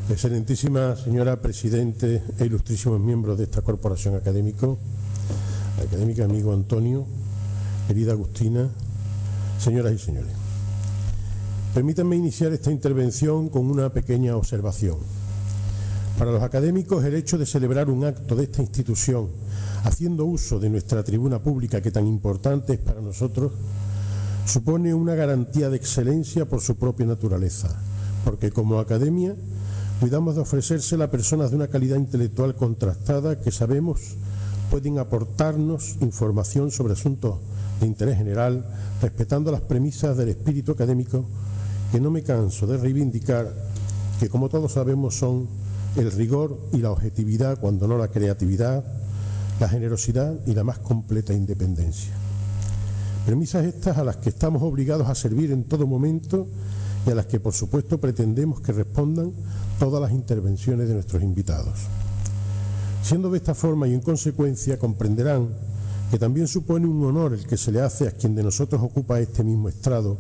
Excelentísima señora Presidente e ilustrísimos miembros de esta corporación académica, amigo Antonio, querida Agustina, señoras y señores. Permítanme iniciar esta intervención con una pequeña observación. Para los académicos, el hecho de celebrar un acto de esta institución, haciendo uso de nuestra tribuna pública, que tan importante es para nosotros, supone una garantía de excelencia por su propia naturaleza, porque como academia cuidamos de ofrecérsela a personas de una calidad intelectual contrastada que sabemos pueden aportarnos información sobre asuntos de interés general, respetando las premisas del espíritu académico, que no me canso de reivindicar, que como todos sabemos son el rigor y la objetividad, cuando no la creatividad, la generosidad y la más completa independencia. Premisas estas a las que estamos obligados a servir en todo momento y a las que, por supuesto, pretendemos que respondan todas las intervenciones de nuestros invitados. Siendo de esta forma y en consecuencia, comprenderán que también supone un honor el que se le hace a quien de nosotros ocupa este mismo estrado,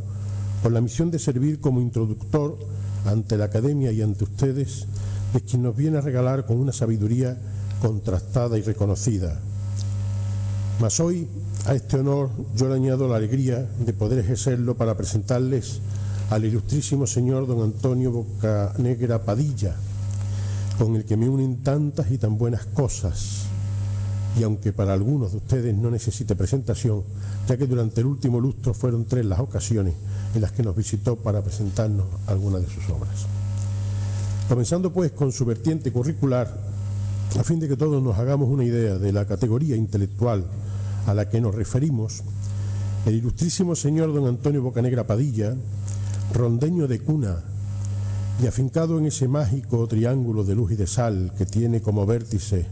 con la misión de servir como introductor ante la Academia y ante ustedes, de quien nos viene a regalar con una sabiduría contrastada y reconocida. Mas hoy, a este honor, yo le añado la alegría de poder ejercerlo para presentarles al ilustrísimo señor don Antonio Bocanegra Padilla, con el que me unen tantas y tan buenas cosas, y aunque para algunos de ustedes no necesite presentación, ya que durante el último lustro fueron 3 las ocasiones en las que nos visitó para presentarnos algunas de sus obras. Comenzando pues con su vertiente curricular, a fin de que todos nos hagamos una idea de la categoría intelectual a la que nos referimos, el ilustrísimo señor don Antonio Bocanegra Padilla, rondeño de cuna y afincado en ese mágico triángulo de luz y de sal que tiene como vértice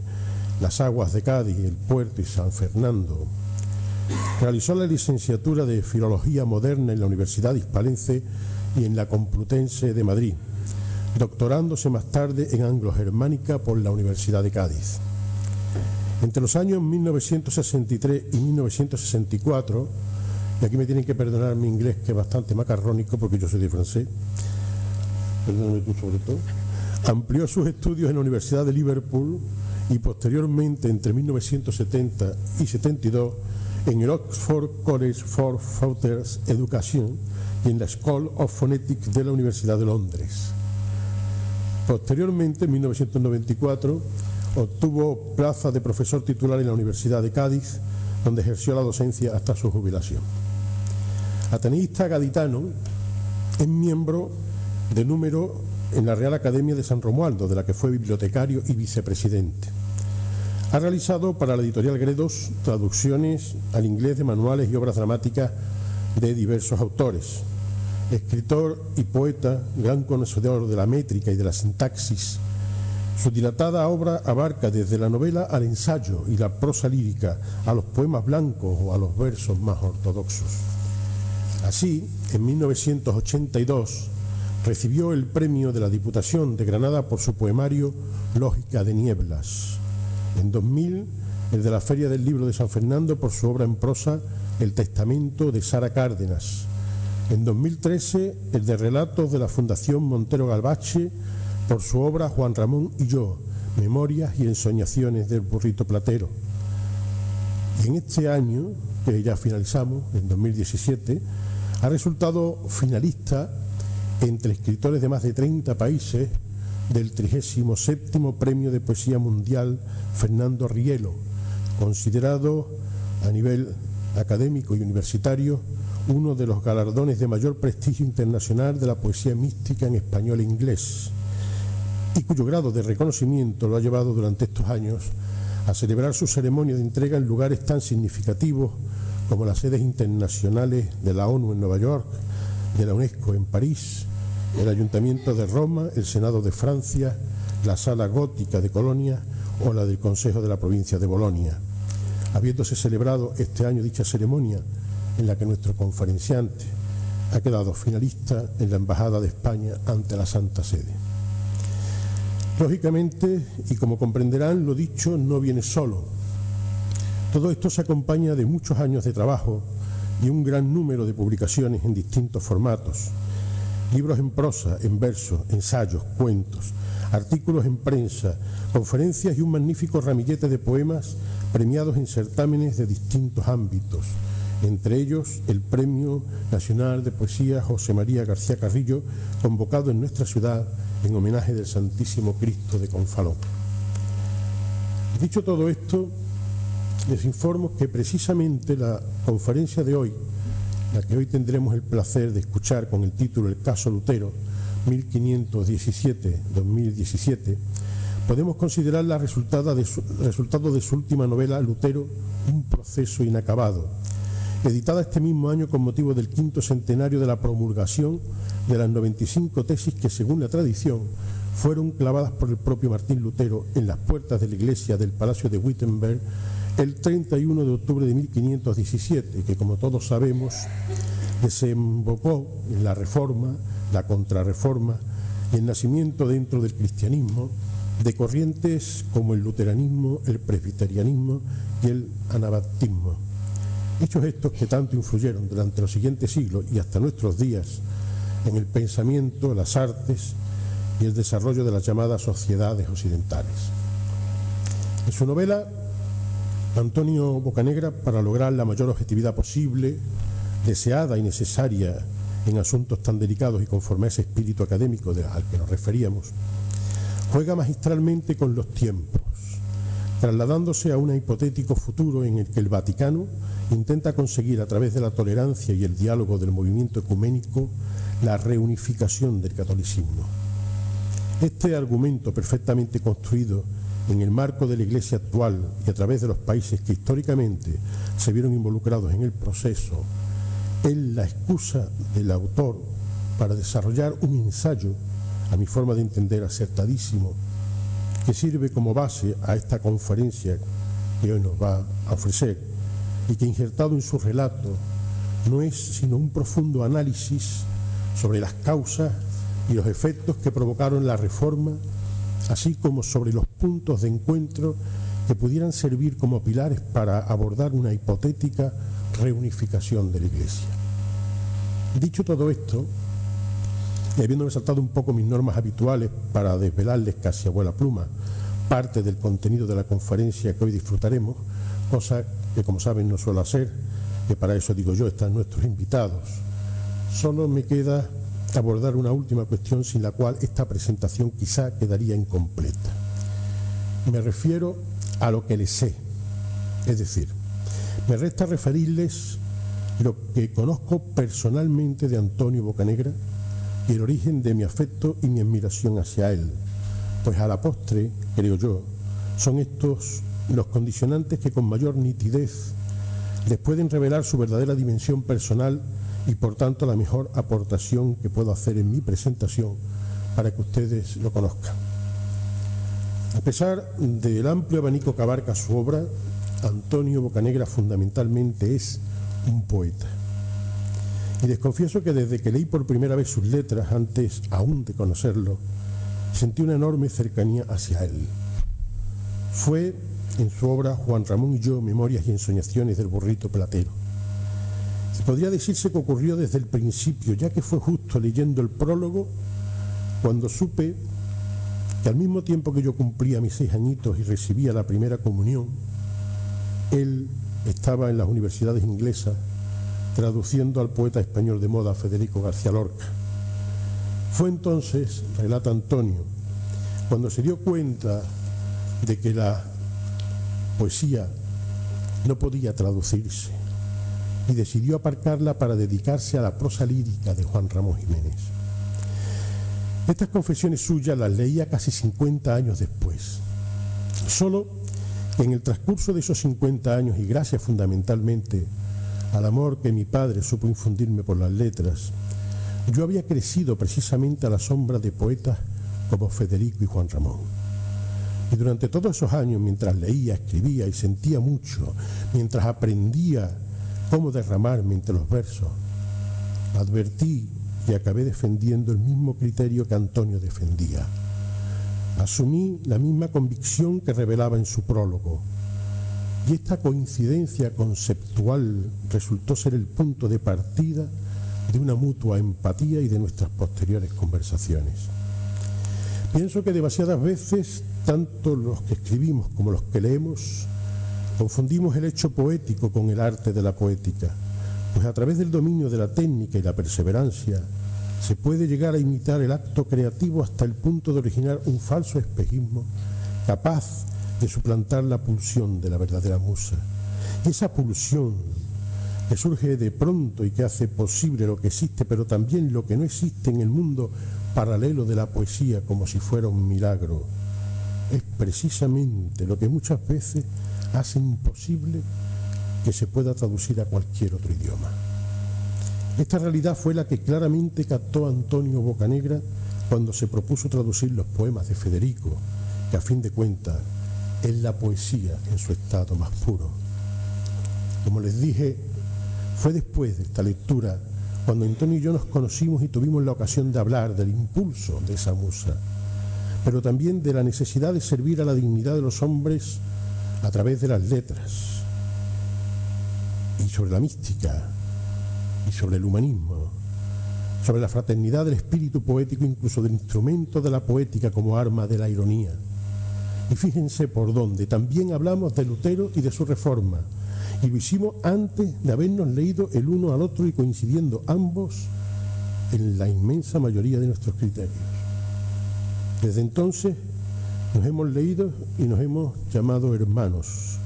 las aguas de Cádiz, el puerto y San Fernando, realizó la licenciatura de Filología Moderna en la Universidad Hispalense y en la Complutense de Madrid, doctorándose más tarde en Anglo-Germánica por la Universidad de Cádiz. Entre los años 1963 y 1964, y aquí me tienen que perdonar mi inglés, que es bastante macarrónico porque yo soy de francés, perdóname tú sobre todo, amplió sus estudios en la Universidad de Liverpool y posteriormente, entre 1970 y 72, en el Oxford College for Further Education y en la School of Phonetics de la Universidad de Londres. Posteriormente, en 1994, obtuvo plaza de profesor titular en la Universidad de Cádiz, donde ejerció la docencia hasta su jubilación. Ateneísta gaditano, es miembro de número en la Real Academia de San Romualdo, de la que fue bibliotecario y vicepresidente. Ha realizado para la editorial Gredos traducciones al inglés de manuales y obras dramáticas de diversos autores. Escritor y poeta, gran conocedor de la métrica y de la sintaxis, su dilatada obra abarca desde la novela al ensayo y la prosa lírica, a los poemas blancos o a los versos más ortodoxos. Así, en 1982, recibió el premio de la Diputación de Granada por su poemario Lógica de Nieblas. En 2000, el de la Feria del Libro de San Fernando por su obra en prosa El Testamento de Sara Cárdenas. En 2013, el de relatos de la Fundación Montero Galvache por su obra Juan Ramón y yo, Memorias y ensoñaciones del burrito platero. Y en este año, que ya finalizamos, en 2017, ha resultado finalista entre escritores de más de 30 países del 37º Premio de Poesía Mundial Fernando Rielo, considerado a nivel académico y universitario uno de los galardones de mayor prestigio internacional de la poesía mística en español e inglés, y cuyo grado de reconocimiento lo ha llevado durante estos años a celebrar su ceremonia de entrega en lugares tan significativos como las sedes internacionales de la ONU en Nueva York, de la UNESCO en París, el Ayuntamiento de Roma, el Senado de Francia, la Sala Gótica de Colonia o la del Consejo de la Provincia de Bolonia, habiéndose celebrado este año dicha ceremonia en la que nuestro conferenciante ha quedado finalista en la Embajada de España ante la Santa Sede. Lógicamente, y como comprenderán, lo dicho no viene solo. Todo esto se acompaña de muchos años de trabajo y un gran número de publicaciones en distintos formatos. Libros en prosa, en verso, ensayos, cuentos, artículos en prensa, conferencias y un magnífico ramillete de poemas premiados en certámenes de distintos ámbitos, entre ellos el Premio Nacional de Poesía José María García Carrillo, convocado en nuestra ciudad en homenaje del Santísimo Cristo de Confalón. Dicho todo esto, les informo que precisamente la conferencia de hoy, la que hoy tendremos el placer de escuchar con el título El caso Lutero, 1517-2017, podemos considerarla resultado de su última novela, Lutero, un proceso inacabado, editada este mismo año con motivo del 5º centenario de la promulgación de las 95 tesis que, según la tradición, fueron clavadas por el propio Martín Lutero en las puertas de la iglesia del Palacio de Wittenberg el 31 de octubre de 1517, que, como todos sabemos, desembocó en la Reforma, la Contrarreforma y el nacimiento dentro del cristianismo de corrientes como el luteranismo, el presbiterianismo y el anabaptismo. Hechos estos que tanto influyeron durante los siguientes siglos y hasta nuestros días en el pensamiento, las artes y el desarrollo de las llamadas sociedades occidentales. En su novela, Antonio Bocanegra, para lograr la mayor objetividad posible, deseada y necesaria en asuntos tan delicados y conforme a ese espíritu académico al que nos referíamos, juega magistralmente con los tiempos, trasladándose a un hipotético futuro en el que el Vaticano intenta conseguir, a través de la tolerancia y el diálogo del movimiento ecuménico, la reunificación del catolicismo. Este argumento, perfectamente construido en el marco de la Iglesia actual y a través de los países que históricamente se vieron involucrados en el proceso, es la excusa del autor para desarrollar un ensayo, a mi forma de entender, acertadísimo, que sirve como base a esta conferencia que hoy nos va a ofrecer y que, injertado en su relato, no es sino un profundo análisis sobre las causas y los efectos que provocaron la Reforma, así como sobre los puntos de encuentro que pudieran servir como pilares para abordar una hipotética reunificación de la Iglesia. Dicho todo esto, y habiéndome saltado un poco mis normas habituales para desvelarles casi a vuela pluma parte del contenido de la conferencia que hoy disfrutaremos, cosa que, como saben, no suelo hacer, que para eso, digo yo, están nuestros invitados, solo me queda abordar una última cuestión sin la cual esta presentación quizá quedaría incompleta. Me refiero a lo que les sé, es decir, me resta referirles lo que conozco personalmente de Antonio Bocanegra y el origen de mi afecto y mi admiración hacia él, pues a la postre, creo yo, son estos los condicionantes que con mayor nitidez les pueden revelar su verdadera dimensión personal y, por tanto, la mejor aportación que puedo hacer en mi presentación para que ustedes lo conozcan. A pesar del amplio abanico que abarca su obra, Antonio Bocanegra fundamentalmente es un poeta. Y les confieso que desde que leí por primera vez sus letras, antes aún de conocerlo, sentí una enorme cercanía hacia él. Fue en su obra Juan Ramón y yo, Memorias y ensoñaciones del burrito platero. Y podría decirse que ocurrió desde el principio, ya que fue justo leyendo el prólogo cuando supe que al mismo tiempo que yo cumplía mis 6 añitos y recibía la primera comunión, él estaba en las universidades inglesas traduciendo al poeta español de moda Federico García Lorca. Fue entonces, relata Antonio, cuando se dio cuenta de que la poesía no podía traducirse y decidió aparcarla para dedicarse a la prosa lírica de Juan Ramón Jiménez. Estas confesiones suyas las leía casi 50 años después. Solo que en el transcurso de esos 50 años, y gracias fundamentalmente al amor que mi padre supo infundirme por las letras, yo había crecido precisamente a la sombra de poetas como Federico y Juan Ramón. Y durante todos esos años, mientras leía, escribía y sentía mucho, mientras aprendía cómo derramarme entre los versos, advertí y acabé defendiendo el mismo criterio que Antonio defendía. Asumí la misma convicción que revelaba en su prólogo, y esta coincidencia conceptual resultó ser el punto de partida de una mutua empatía y de nuestras posteriores conversaciones. Pienso que demasiadas veces, tanto los que escribimos como los que leemos, confundimos el hecho poético con el arte de la poética, pues a través del dominio de la técnica y la perseverancia se puede llegar a imitar el acto creativo hasta el punto de originar un falso espejismo capaz de suplantar la pulsión de la verdadera musa. Y esa pulsión que surge de pronto y que hace posible lo que existe, pero también lo que no existe en el mundo paralelo de la poesía, como si fuera un milagro, es precisamente lo que muchas veces hace imposible que se pueda traducir a cualquier otro idioma. Esta realidad fue la que claramente captó Antonio Bocanegra cuando se propuso traducir los poemas de Federico, que a fin de cuentas es la poesía en su estado más puro. Como les dije, fue después de esta lectura cuando Antonio y yo nos conocimos y tuvimos la ocasión de hablar del impulso de esa musa, pero también de la necesidad de servir a la dignidad de los hombres a través de las letras, y sobre la mística, y sobre el humanismo, sobre la fraternidad del espíritu poético, incluso del instrumento de la poética como arma de la ironía. Y fíjense por dónde, también hablamos de Lutero y de su reforma, y lo hicimos antes de habernos leído el uno al otro y coincidiendo ambos en la inmensa mayoría de nuestros criterios. Desde entonces nos hemos leído y nos hemos llamado hermanos,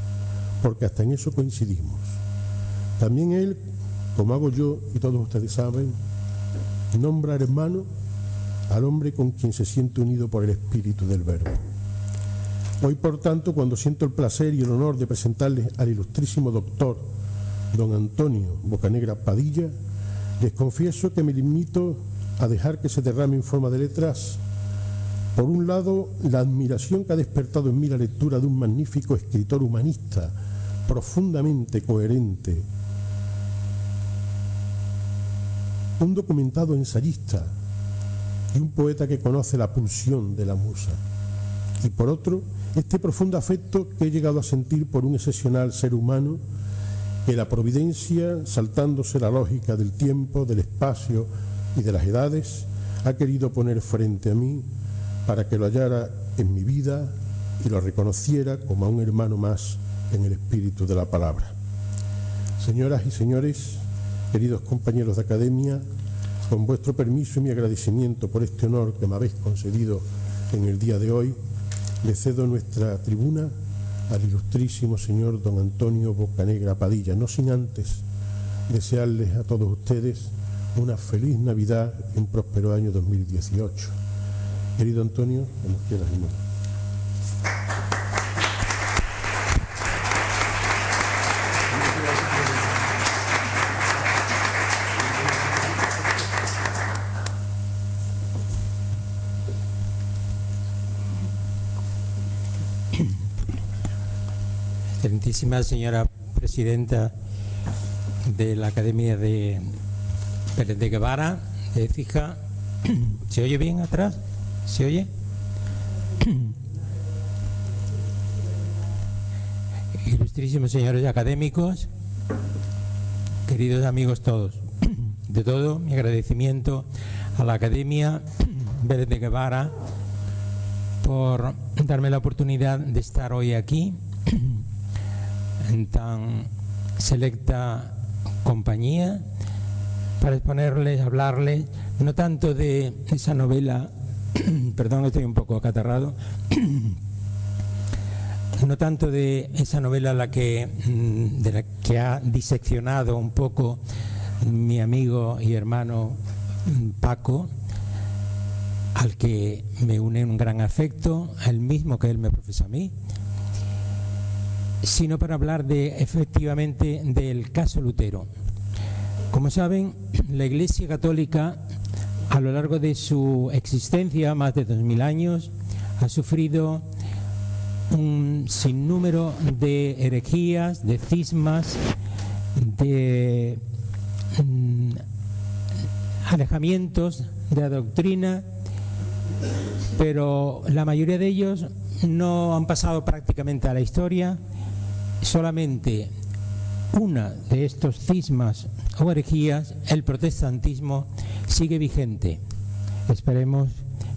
porque hasta en eso coincidimos. También él, como hago yo y todos ustedes saben, nombra hermano al hombre con quien se siente unido por el espíritu del verbo. Hoy, por tanto, cuando siento el placer y el honor de presentarles al ilustrísimo doctor don Antonio Bocanegra Padilla, les confieso que me limito a dejar que se derrame en forma de letras, por un lado, la admiración que ha despertado en mí la lectura de un magnífico escritor humanista, profundamente coherente, un documentado ensayista y un poeta que conoce la pulsión de la musa. Y por otro, este profundo afecto que he llegado a sentir por un excepcional ser humano que la providencia, saltándose la lógica del tiempo, del espacio y de las edades, ha querido poner frente a mí para que lo hallara en mi vida y lo reconociera como a un hermano más en el espíritu de la palabra. Señoras y señores, queridos compañeros de academia, con vuestro permiso y mi agradecimiento por este honor que me habéis concedido en el día de hoy, le cedo nuestra tribuna al ilustrísimo señor don Antonio Bocanegra Padilla, no sin antes desearles a todos ustedes una feliz Navidad y un próspero año 2018. Querido Antonio, cuando quieras, hermano. Excelentísima señora presidenta de la Academia de Pérez de Guevara, de Écija. ¿Se oye bien atrás? ¿Se oye? Ilustrísimos señores académicos, queridos amigos todos, de todo mi agradecimiento a la Academia Pérez de Guevara por darme la oportunidad de estar hoy aquí en tan selecta compañía para exponerles, hablarles no tanto de esa novela, perdón, estoy un poco acatarrado, no tanto de esa novela de la que ha diseccionado un poco mi amigo y hermano Paco, al que me une un gran afecto, el mismo que él me profesa a mí, sino para hablar efectivamente del caso Lutero. Como saben, la Iglesia Católica, a lo largo de su existencia, más de 2000 años, ha sufrido un sinnúmero de herejías, de cismas, de alejamientos de la doctrina, pero la mayoría de ellos no han pasado prácticamente a la historia. Solamente una de estos cismas o herejías, el protestantismo, sigue vigente. Esperemos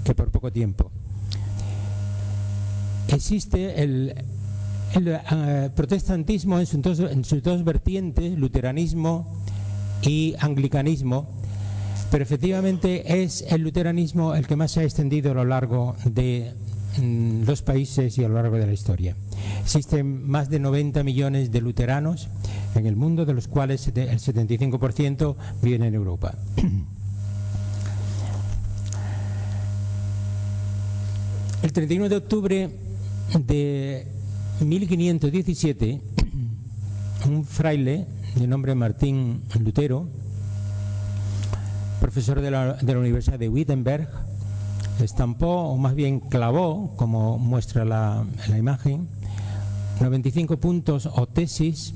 que por poco tiempo. existe el protestantismo en sus dos vertientes, luteranismo y anglicanismo, pero efectivamente es el luteranismo el que más se ha extendido a lo largo de los países y a lo largo de la historia. Existen más de 90 millones de luteranos en el mundo, de los cuales el 75% viven en Europa. El 31 de octubre de 1517, un fraile de nombre Martín Lutero, profesor de la Universidad de Wittenberg, estampó, o más bien clavó, como muestra la imagen, 95 puntos o tesis,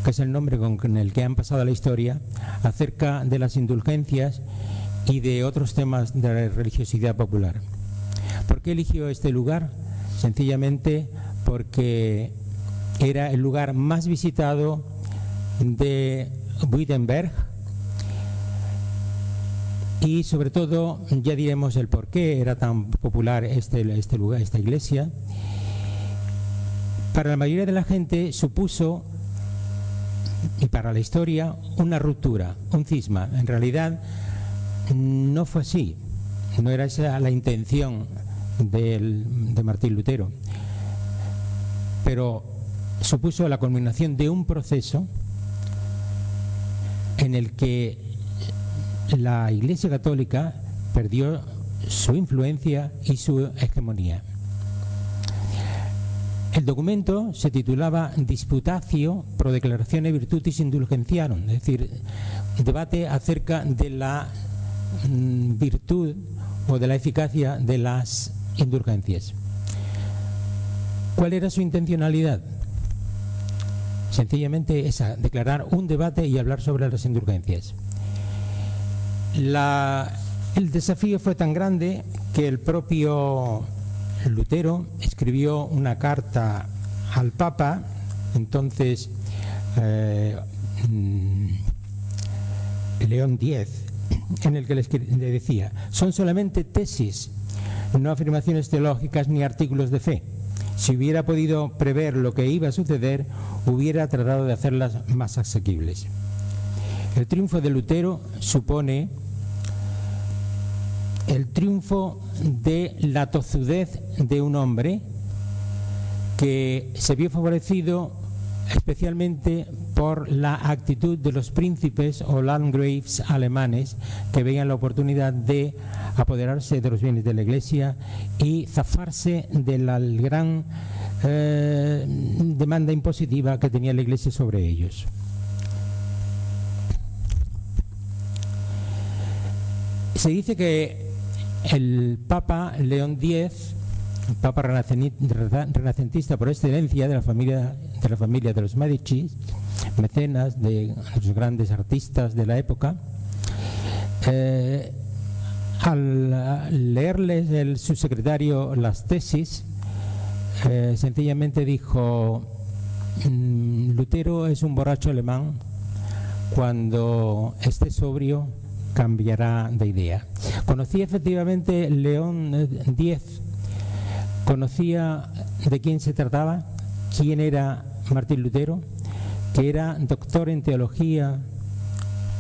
que es el nombre con el que han pasado a la historia, acerca de las indulgencias y de otros temas de la religiosidad popular. ¿Por qué eligió este lugar? Sencillamente porque era el lugar más visitado de Wittenberg, y sobre todo, ya diremos el por qué era tan popular este lugar, esta iglesia. Para la mayoría de la gente supuso, y para la historia, una ruptura, un cisma. En realidad no fue así, no era esa la intención de Martín Lutero, pero supuso la culminación de un proceso en el que la Iglesia Católica perdió su influencia y su hegemonía. El documento se titulaba Disputatio pro declaratione virtutis indulgentiarum, es decir, debate acerca de la virtud o de la eficacia de las indulgencias. ¿Cuál era su intencionalidad? Sencillamente esa, declarar un debate y hablar sobre las indulgencias. El desafío fue tan grande que el propio Lutero escribió una carta al Papa, entonces León X, en el que le decía: son solamente tesis, no afirmaciones teológicas ni artículos de fe. Si hubiera podido prever lo que iba a suceder, hubiera tratado de hacerlas más asequibles. El triunfo de Lutero supone el triunfo de la tozudez de un hombre que se vio favorecido especialmente por la actitud de los príncipes o landgraves alemanes, que veían la oportunidad de apoderarse de los bienes de la Iglesia y zafarse de la gran demanda impositiva que tenía la Iglesia sobre ellos. Se dice que el Papa León X, el Papa renacentista por excelencia de la familia de los Medici, mecenas de los grandes artistas de la época, al leerles el subsecretario las tesis, sencillamente dijo: Lutero es un borracho alemán, cuando esté sobrio cambiará de idea. Conocía efectivamente León X, conocía de quién se trataba, quién era Martín Lutero, que era doctor en teología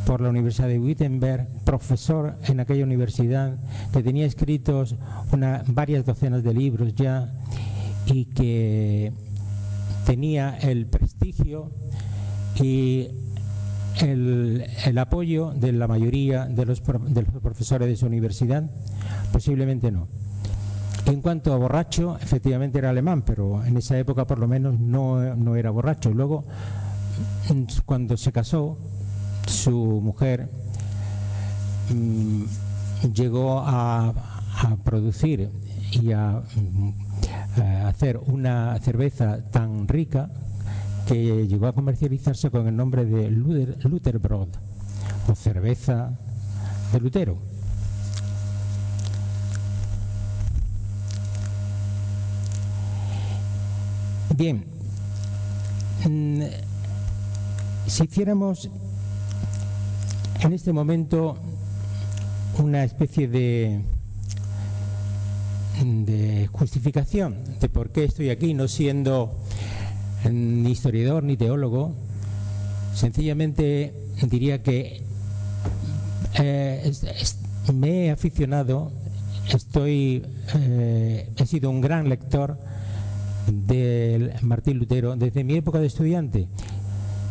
por la Universidad de Wittenberg, profesor en aquella universidad, que tenía escritos varias docenas de libros ya, y que tenía el prestigio y el apoyo de la mayoría de los profesores de su universidad. Posiblemente no. En cuanto a borracho, efectivamente era alemán, pero en esa época por lo menos no era borracho. Luego, cuando se casó, su mujer llegó a producir y a hacer una cerveza tan rica que llegó a comercializarse con el nombre de Lutherbrot, o cerveza de Lutero. Bien, si hiciéramos en este momento una especie de de justificación de por qué estoy aquí, no siendo ni historiador ni teólogo. Sencillamente diría que me he aficionado, he sido un gran lector de Martín Lutero desde mi época de estudiante.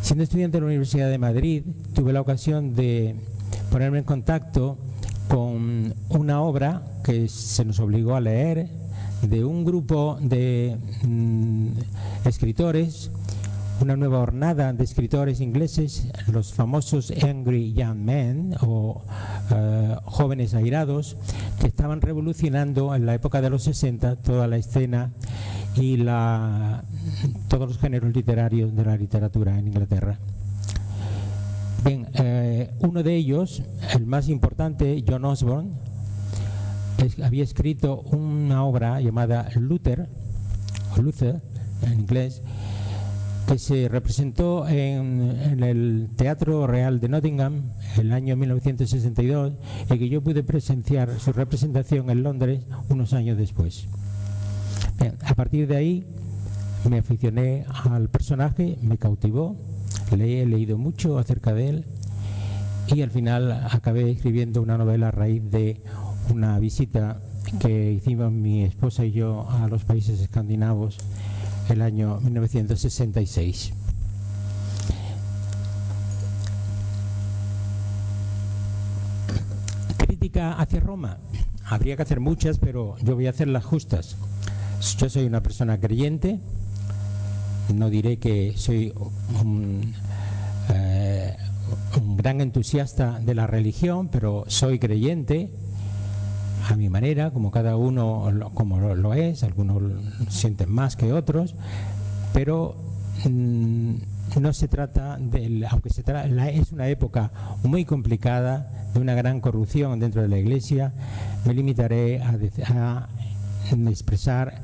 Siendo estudiante de la Universidad de Madrid, tuve la ocasión de ponerme en contacto con una obra que se nos obligó a leer de un grupo de escritores, una nueva hornada de escritores ingleses, los famosos Angry Young Men o jóvenes airados, que estaban revolucionando en la época de los 60 toda la escena y todos los géneros literarios de la literatura en Inglaterra. Bien, uno de ellos, el más importante, John Osborne, había escrito una obra llamada Luther, o Luther en inglés, que se representó en el Teatro Real de Nottingham el año 1962 y que yo pude presenciar su representación en Londres unos años después. Bien, a partir de ahí me aficioné al personaje, me cautivó, he leído mucho acerca de él y al final acabé escribiendo una novela a raíz de una visita que hicimos mi esposa y yo a los países escandinavos el año 1966. Crítica hacia Roma. Habría que hacer muchas, pero yo voy a hacer las justas. Yo soy una persona creyente, no diré que soy un gran entusiasta de la religión, pero soy creyente a mi manera, como cada uno como lo es, algunos sienten más que otros, pero no se trata aunque es una época muy complicada, de una gran corrupción dentro de la Iglesia, me limitaré a expresar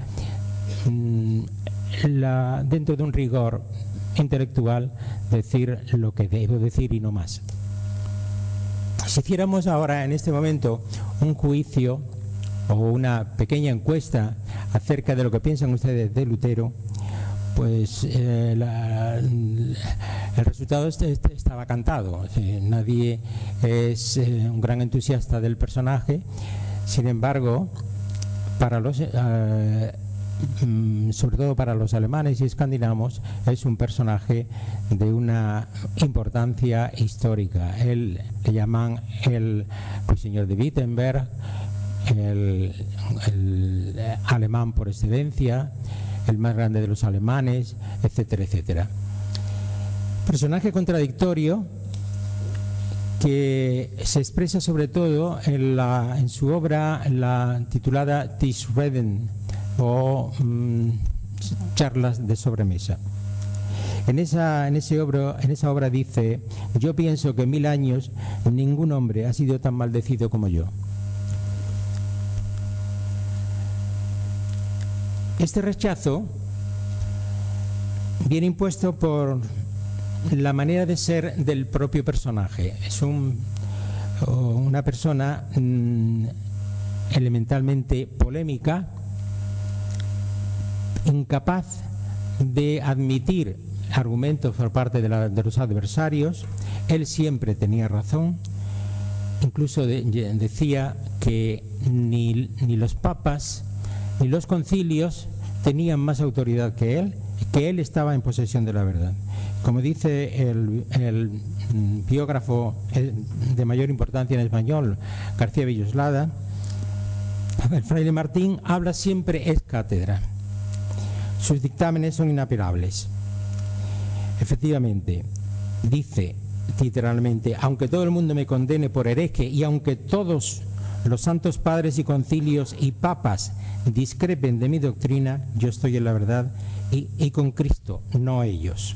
dentro de un rigor intelectual, decir lo que debo decir y no más. Si hiciéramos ahora, en este momento, un juicio o una pequeña encuesta acerca de lo que piensan ustedes de Lutero, pues el resultado estaba cantado. Nadie es un gran entusiasta del personaje. Sin embargo, sobre todo para los alemanes y escandinavos, es un personaje de una importancia histórica. Él le llaman el señor de Wittenberg, el alemán por excelencia, el más grande de los alemanes, etcétera, etcétera. Personaje contradictorio que se expresa sobre todo en su obra titulada Tischreden, o charlas de sobremesa. En esa obra dice: yo pienso que en 1000 años ningún hombre ha sido tan maldecido como yo. Este rechazo viene impuesto por la manera de ser del propio personaje. Es una persona elementalmente polémica, incapaz de admitir argumentos por parte de los adversarios. Él siempre tenía razón. Incluso decía que ni los papas ni los concilios tenían más autoridad que él estaba en posesión de la verdad. Como dice el biógrafo de mayor importancia en español, García Villoslada, el fraile Martín habla siempre ex cátedra. Sus dictámenes son inapelables. Efectivamente, dice literalmente: aunque todo el mundo me condene por hereje y aunque todos los santos padres y concilios y papas discrepen de mi doctrina, yo estoy en la verdad y con Cristo, no ellos.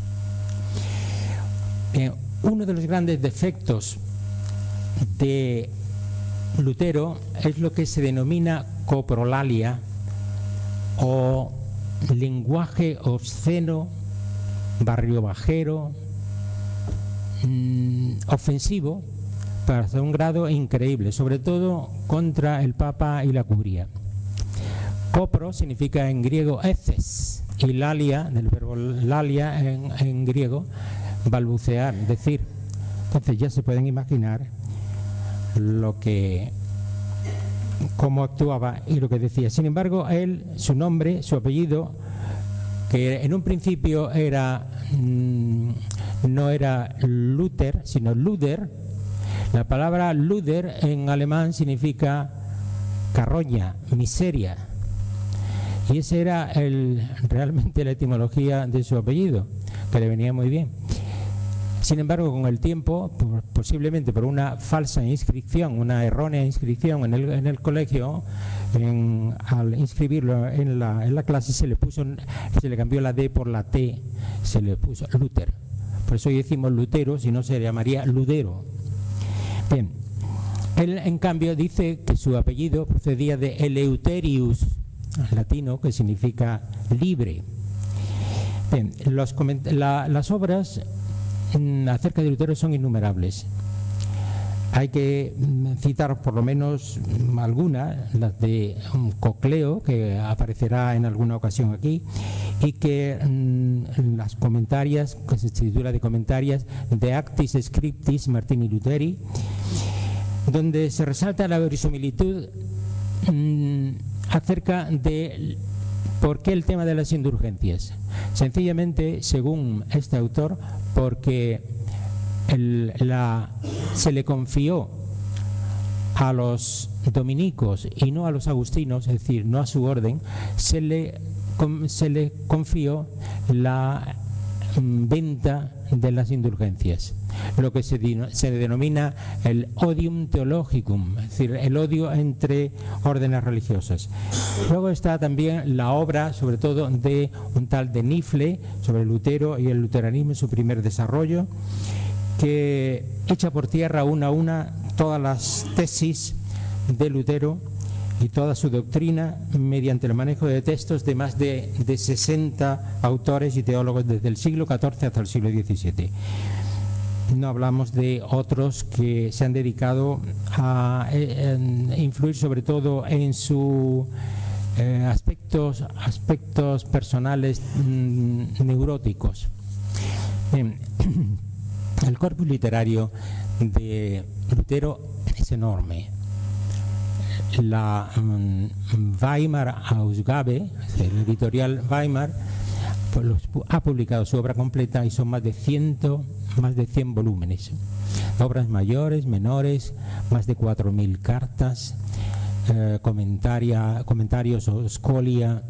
Uno de los grandes defectos de Lutero es lo que se denomina coprolalia, o lenguaje obsceno, barriobajero, ofensivo, para hasta un grado increíble, sobre todo contra el Papa y la Curia. Copro significa en griego eces, y lalia, del verbo lalia en griego, balbucear, decir. Entonces ya se pueden imaginar cómo actuaba y lo que decía. Sin embargo, él, su nombre, su apellido, que en un principio no era Luther, sino Luder. La palabra Luder en alemán significa carroña, miseria. Y esa era realmente la etimología de su apellido, que le venía muy bien. Sin embargo, con el tiempo, posiblemente por una falsa inscripción, una errónea inscripción en el colegio, al inscribirlo en la clase se le cambió la D por la T, se le puso Luther. Por eso hoy decimos Lutero, si no se llamaría Ludero. Bien, él en cambio dice que su apellido procedía de Eleuterius, latino, que significa libre. Bien, las obras acerca de Lutero son innumerables. Hay que citar por lo menos algunas, las de Cocleo, que aparecerá en alguna ocasión aquí, y que las comentarias, que se titula de comentarias, de Actis Scriptis Martini Lutheri, donde se resalta la verosimilitud acerca de por qué el tema de las indulgencias. Sencillamente, según este autor, porque se le confió a los dominicos y no a los agustinos, es decir, no a su orden, se le confió la venta de las indulgencias, lo que se denomina el odium theologicum, es decir, el odio entre órdenes religiosas. Luego está también la obra, sobre todo, de un tal de Nifle, sobre Lutero y el luteranismo en su primer desarrollo, que echa por tierra una a una todas las tesis de Lutero y toda su doctrina mediante el manejo de textos de más de 60 autores y teólogos desde el siglo XIV hasta el siglo XVII. No hablamos de otros que se han dedicado a influir sobre todo en sus aspectos personales neuróticos. El corpus literario de Lutero es enorme. La Weimar Ausgabe, el editorial Weimar, ha publicado su obra completa y son más de 100 volúmenes. Obras mayores, menores, más de 4.000 cartas, comentarios o escolia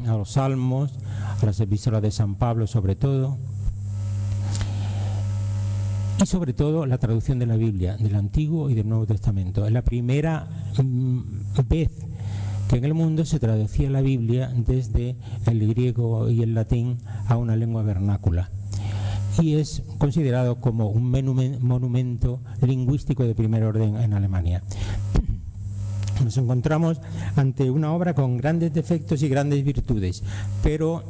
a los salmos, a las epístolas de San Pablo sobre todo. Y sobre todo la traducción de la Biblia, del Antiguo y del Nuevo Testamento. Es la primera vez que en el mundo se traducía la Biblia desde el griego y el latín a una lengua vernácula. Y es considerado como un monumento lingüístico de primer orden en Alemania. Nos encontramos ante una obra con grandes defectos y grandes virtudes, pero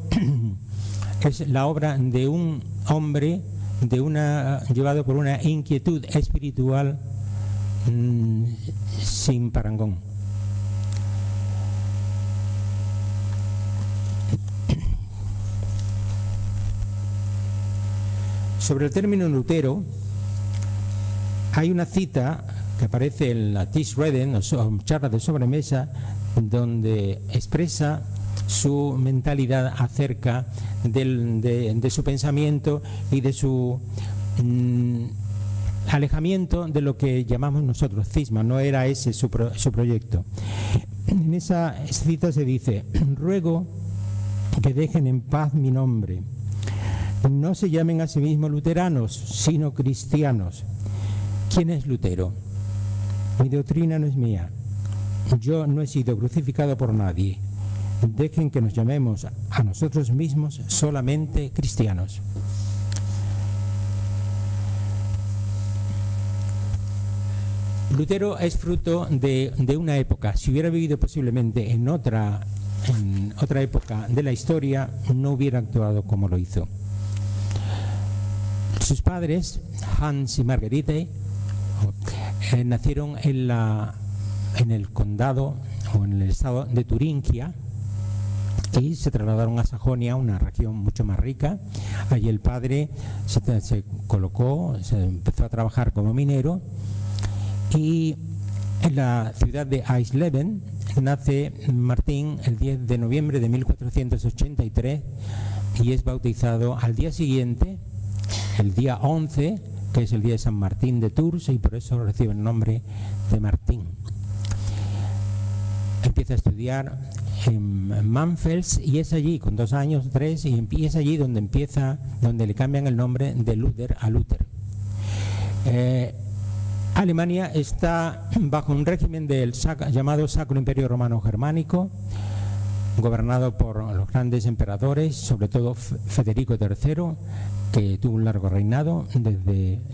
es la obra de un hombre llevado por una inquietud espiritual sin parangón. Sobre el término Lutero hay una cita que aparece en la Tischreden o charla de sobremesa, donde expresa su mentalidad acerca de su pensamiento y de su alejamiento de lo que llamamos nosotros cisma. No era ese su proyecto. En esa cita se dice: ruego que dejen en paz mi nombre, no se llamen a sí mismos luteranos, sino cristianos. ¿Quién es Lutero? Mi doctrina no es mía, yo no he sido crucificado por nadie. Dejen que nos llamemos a nosotros mismos solamente cristianos. Lutero es fruto de una época. Si hubiera vivido posiblemente en otra época de la historia, no hubiera actuado como lo hizo. Sus padres, Hans y Marguerite, nacieron en el condado o en el estado de Turingia, y se trasladaron a Sajonia, una región mucho más rica. Allí el padre se colocó, se empezó a trabajar como minero, y en la ciudad de Eisleben nace Martín el 10 de noviembre de 1483 y es bautizado al día siguiente, el día 11, que es el día de San Martín de Tours, y por eso recibe el nombre de Martín. Empieza a estudiar en Manfels y es allí, con 2 años, 3, y es allí donde le cambian el nombre de Luther a Luther. Alemania está bajo un régimen del llamado Sacro Imperio Romano Germánico, gobernado por los grandes emperadores, sobre todo Federico III, que tuvo un largo reinado,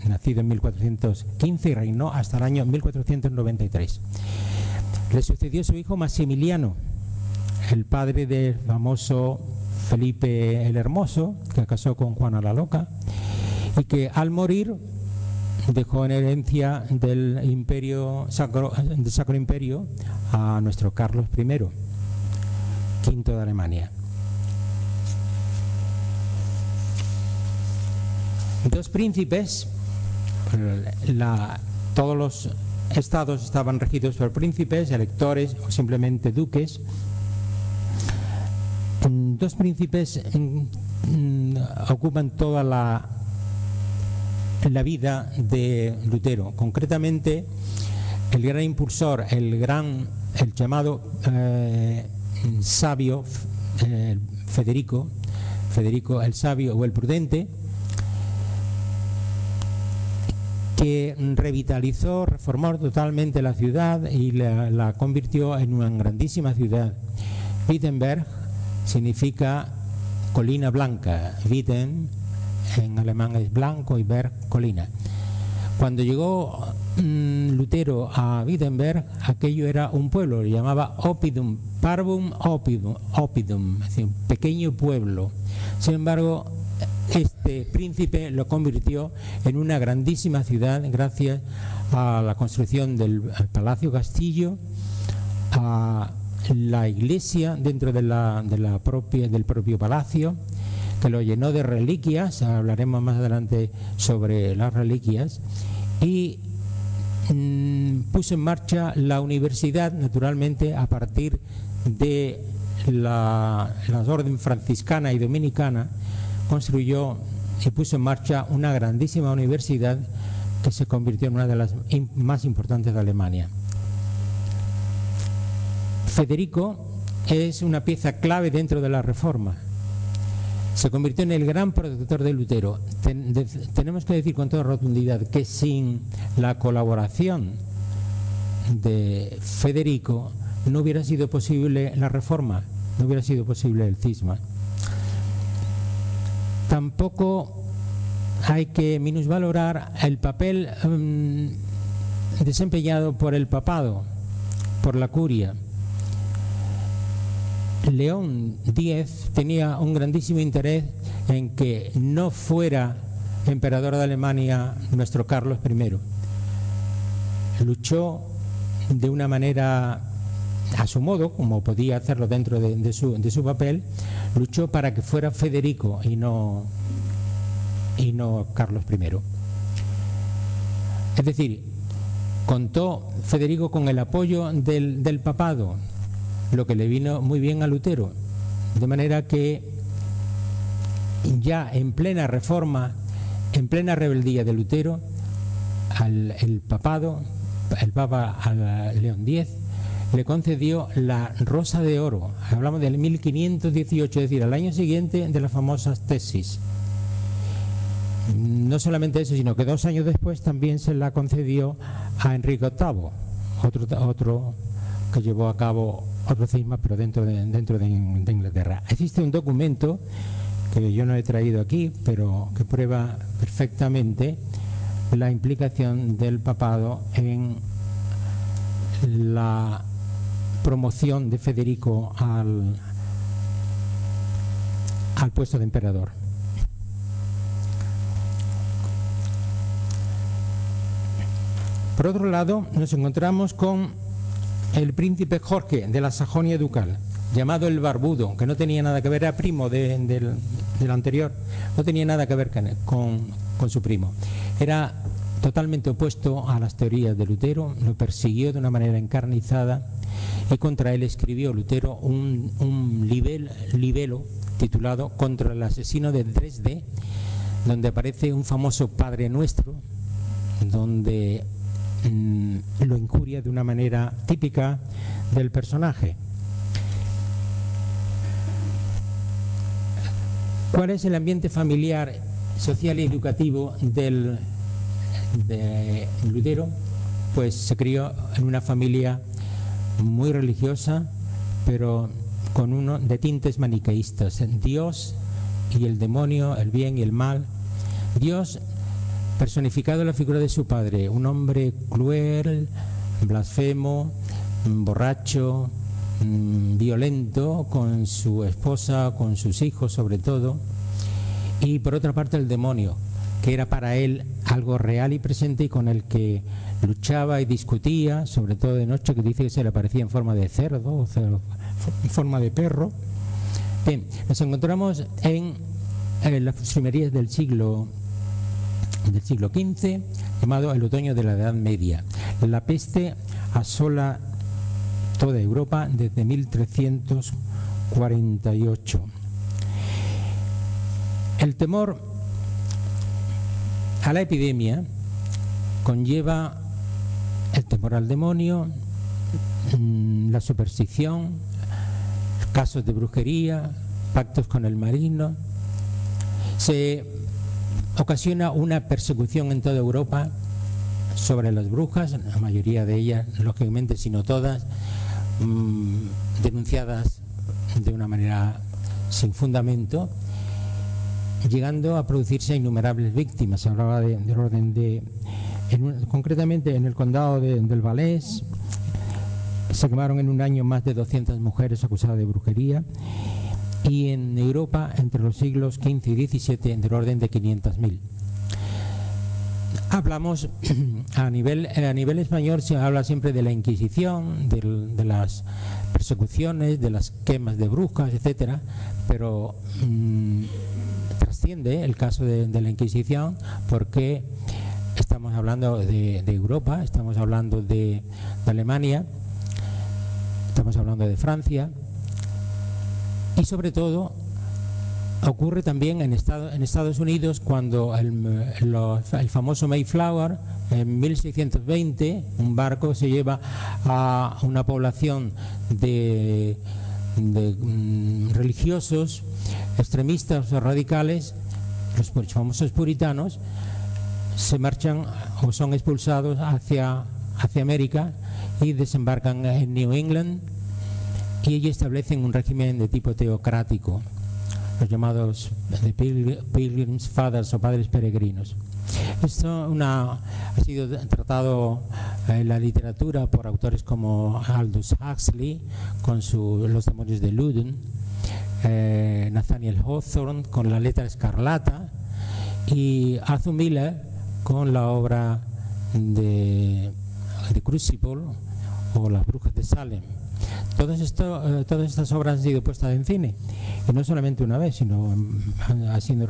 nacido en 1415 y reinó hasta el año 1493. Le sucedió su hijo Maximiliano, el padre del famoso Felipe el Hermoso, que casó con Juana la Loca, y que al morir dejó en herencia del Sacro Imperio a nuestro Carlos I, V de Alemania. 2 príncipes, todos los estados estaban regidos por príncipes, electores o simplemente duques. 2 príncipes ocupan toda la vida de Lutero. Concretamente, el gran impulsor, el llamado sabio Federico el sabio o el prudente, que revitalizó, reformó totalmente la ciudad y la convirtió en una grandísima ciudad. Wittenberg significa colina blanca. Witten en alemán es blanco y Berg colina. Cuando llegó Lutero a Wittenberg, aquello era un pueblo, lo llamaba Oppidum, Parvum Oppidum, es decir, un pequeño pueblo. Sin embargo, este príncipe lo convirtió en una grandísima ciudad gracias a la construcción del Palacio Castillo, a la iglesia dentro del propio palacio, que lo llenó de reliquias. Hablaremos más adelante sobre las reliquias, y puso en marcha la universidad, naturalmente, a partir de la orden franciscana y dominicana. Construyó y puso en marcha una grandísima universidad que se convirtió en una de las más importantes de Alemania. Federico es una pieza clave dentro de la Reforma. Se convirtió en el gran protector de Lutero. Tenemos que decir con toda rotundidad que sin la colaboración de Federico no hubiera sido posible la Reforma, no hubiera sido posible el cisma. Tampoco hay que minusvalorar el papel desempeñado por el papado, por la curia. León X tenía un grandísimo interés en que no fuera emperador de Alemania nuestro Carlos I. Luchó de una manera, a su modo, como podía hacerlo dentro de su papel, luchó para que fuera Federico y no Carlos I. Es decir, contó Federico con el apoyo del papado, lo que le vino muy bien a Lutero, de manera que ya en plena reforma, en plena rebeldía de Lutero, el Papa León X le concedió la Rosa de Oro. Hablamos del 1518, es decir, al año siguiente de las famosas tesis. No solamente eso, sino que 2 años después también se la concedió a Enrique VIII, otro que llevó a cabo otro cisma, pero dentro de Inglaterra. Existe un documento que yo no he traído aquí, pero que prueba perfectamente la implicación del papado en la promoción de Federico al puesto de emperador. Por otro lado, nos encontramos con el príncipe Jorge de la Sajonia Ducal. llamado el Barbudo, que no tenía nada que ver, era primo del anterior, no tenía nada que ver con su primo. Era totalmente opuesto a las teorías de Lutero, lo persiguió de una manera encarnizada y contra él escribió Lutero un libelo titulado Contra el asesino de Dresde, donde aparece un famoso Padre Nuestro, donde lo incuria de una manera típica del personaje. ¿Cuál es el ambiente familiar, social y educativo de Lutero? Pues se crió en una familia muy religiosa, pero con uno de tintes maniqueístas. Dios y el demonio, el bien y el mal. Dios personificado en la figura de su padre, un hombre cruel, blasfemo, borracho, violento con su esposa, con sus hijos sobre todo, y por otra parte el demonio, que era para él algo real y presente y con el que luchaba y discutía, sobre todo de noche, que dice que se le aparecía en forma de cerdo, en forma de perro. Bien, nos encontramos en las postrimerías del siglo XV, llamado el otoño de la Edad Media. La peste asola toda Europa desde 1348. El temor a la epidemia conlleva el temor al demonio, la superstición, casos de brujería, pactos con el maligno. Se ocasiona una persecución en toda Europa sobre las brujas, la mayoría de ellas, lógicamente, si no todas, denunciadas de una manera sin fundamento, llegando a producirse innumerables víctimas. Se hablaba del orden de... concretamente en el condado del Valais se quemaron en un año más de 200 mujeres acusadas de brujería, y en Europa entre los siglos XV y XVII del orden de 500.000. Hablamos a nivel español, se habla siempre de la Inquisición, de las persecuciones, de las quemas de brujas, etcétera, pero trasciende el caso de la Inquisición, porque estamos hablando de Europa, estamos hablando de Alemania, estamos hablando de Francia, y sobre todo ocurre también en Estados Unidos, cuando el famoso Mayflower, en 1620, un barco se lleva a una población de religiosos extremistas o radicales, los famosos puritanos, se marchan o son expulsados hacia América y desembarcan en New England, y allí establecen un régimen de tipo teocrático, los llamados Pilgrims Fathers o padres peregrinos. Esto ha sido tratado en la literatura por autores como Aldous Huxley con Los demonios de Loudun, Nathaniel Hawthorne con La letra escarlata, y Arthur Miller con la obra de Crucible o Las brujas de Salem. Todas estas obras han sido puestas en cine, y no solamente una vez, sino han sido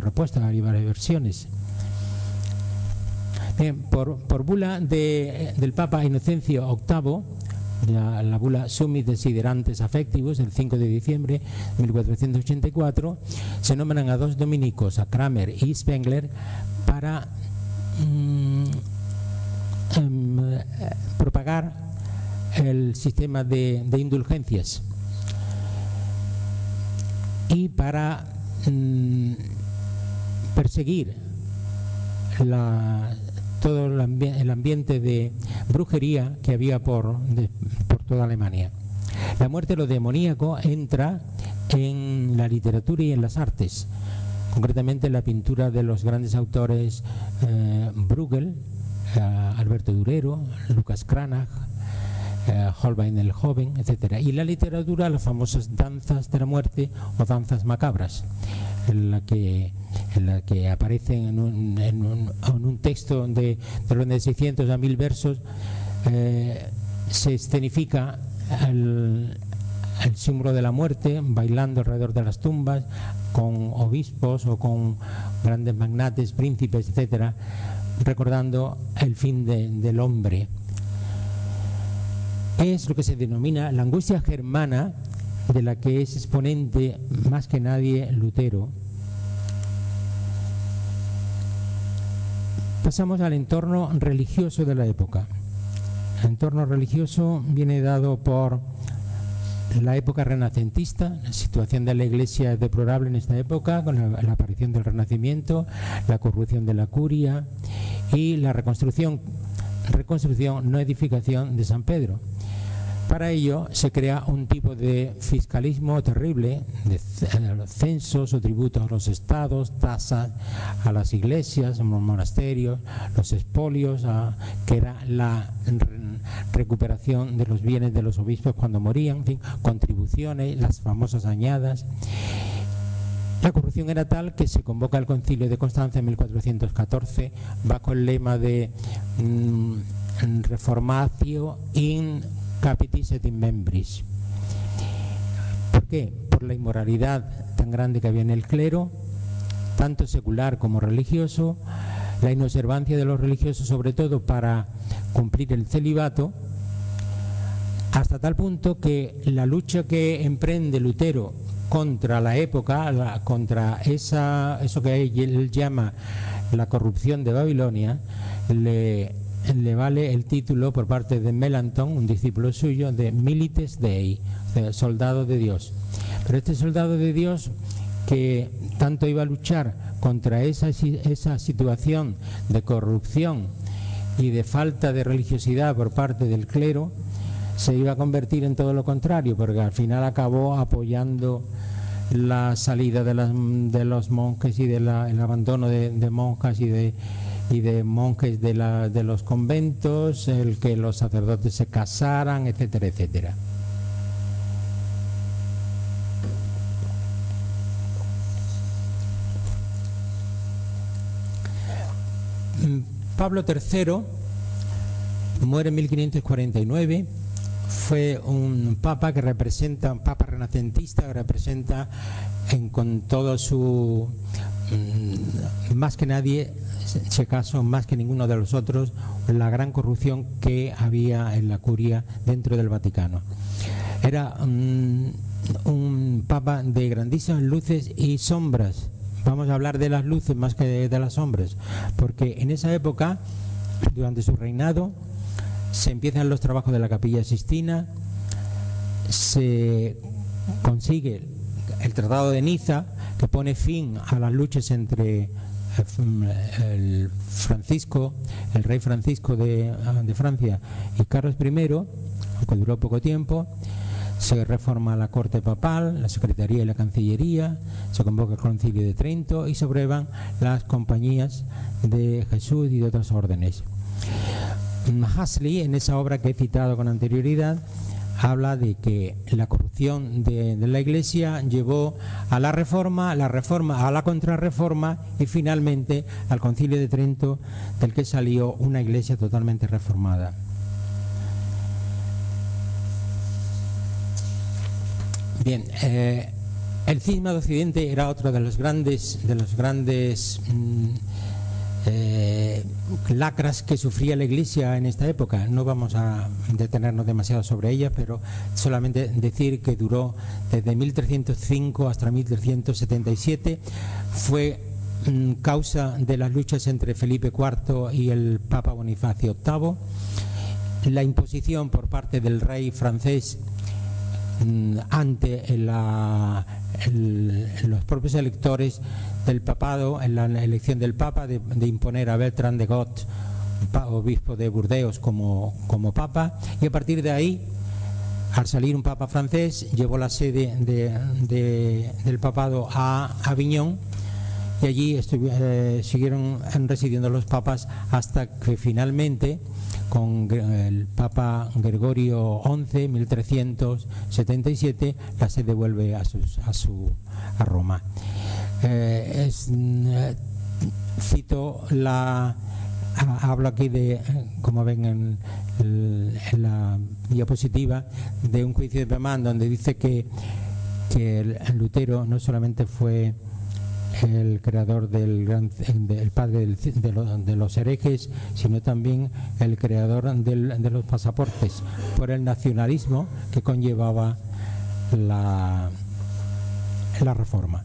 repuestas en varias versiones. Bien, por bula del Papa Inocencio VIII, la bula Summis Desiderantes Affectivus, el 5 de diciembre de 1484, se nombran a dos dominicos, a Kramer y Spengler, para propagar el sistema de indulgencias y para perseguir todo el ambiente de brujería que había por toda Alemania. La muerte de lo demoníaco entra en la literatura y en las artes, concretamente en la pintura de los grandes autores Bruegel, Alberto Durero, Lucas Cranach, Holbein el Joven, etcétera. Y la literatura, las famosas danzas de la muerte o danzas macabras, en la que aparecen en un texto de orden de 600 a 1000 versos, se escenifica el símbolo de la muerte, bailando alrededor de las tumbas, con obispos o con grandes magnates, príncipes, etcétera, recordando el fin del hombre. Es lo que se denomina la angustia germana, de la que es exponente más que nadie Lutero. Pasamos al entorno religioso de la época. El entorno religioso viene dado por la época renacentista. La situación de la Iglesia es deplorable en esta época, con la aparición del Renacimiento, la corrupción de la curia y la reconstrucción, no edificación de San Pedro. Para ello se crea un tipo de fiscalismo terrible, de censos o tributos a los estados, tasas a las iglesias, a los monasterios, los expolios, que era la recuperación de los bienes de los obispos cuando morían, en fin, contribuciones, las famosas añadas. La corrupción era tal que se convoca el Concilio de Constanza en 1414 bajo el lema de Reformatio in Capitis et in Membris. ¿Por qué? Por la inmoralidad tan grande que había en el clero, tanto secular como religioso, la inobservancia de los religiosos, sobre todo para cumplir el celibato, hasta tal punto que la lucha que emprende Lutero contra la época, contra eso que él llama la corrupción de Babilonia, le vale el título por parte de Melanchthon, un discípulo suyo, de Milites Dei, de soldado de Dios. Pero este soldado de Dios, que tanto iba a luchar contra esa situación de corrupción y de falta de religiosidad por parte del clero, se iba a convertir en todo lo contrario, porque al final acabó apoyando la salida de los monjes y el abandono de monjas y de monjes de los conventos, el que los sacerdotes se casaran, etcétera, etcétera. Pablo III muere en 1549. Fue un papa un papa renacentista, que representa con todo su, más que nadie, si acaso más que ninguno de los otros, la gran corrupción que había en la curia dentro del Vaticano. Era un papa de grandísimas luces y sombras. Vamos a hablar de las luces más que de las sombras, porque en esa época, durante su reinado, se empiezan los trabajos de la Capilla Sixtina, se consigue el Tratado de Niza, que pone fin a las luchas entre el rey Francisco de Francia y Carlos I, aunque duró poco tiempo. Se reforma la corte papal, la secretaría y la cancillería, se convoca el Concilio de Trento y se abrevan las compañías de Jesús y de otras órdenes. Huxley, en esa obra que he citado con anterioridad, habla de que la corrupción de la Iglesia llevó a la reforma, a la contrarreforma y finalmente al Concilio de Trento, del que salió una Iglesia totalmente reformada. Bien, el cisma de Occidente era otro de los grandes lacras que sufría la Iglesia en esta época. No vamos a detenernos demasiado sobre ella, pero solamente decir que duró desde 1305 hasta 1377. Fue causa de las luchas entre Felipe IV y el Papa Bonifacio VIII. La imposición por parte del rey francés ante los propios electores del papado, en la elección del papa, de imponer a Bertrand de Got, obispo de Burdeos, como papa, y a partir de ahí, al salir un papa francés, llevó la sede del papado a Aviñón, y allí siguieron residiendo los papas hasta que finalmente, con el Papa Gregorio XI, 1377, la sede vuelve a Roma. Cito hablo aquí de, como ven en la diapositiva, de un juicio de Bemán donde dice que Lutero no solamente fue el creador el padre de los herejes, sino también el creador de los pasaportes, por el nacionalismo que conllevaba la reforma.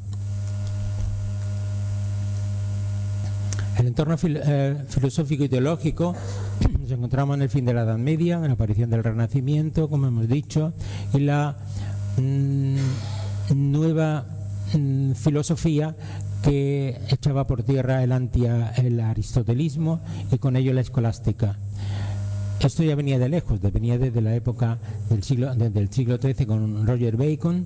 El entorno filosófico y teológico nos encontramos en el fin de la Edad Media, en la aparición del Renacimiento, como hemos dicho, y la nueva filosofía que echaba por tierra el aristotelismo y con ello la escolástica. Esto ya venía de lejos, venía desde la época del siglo XIII con Roger Bacon,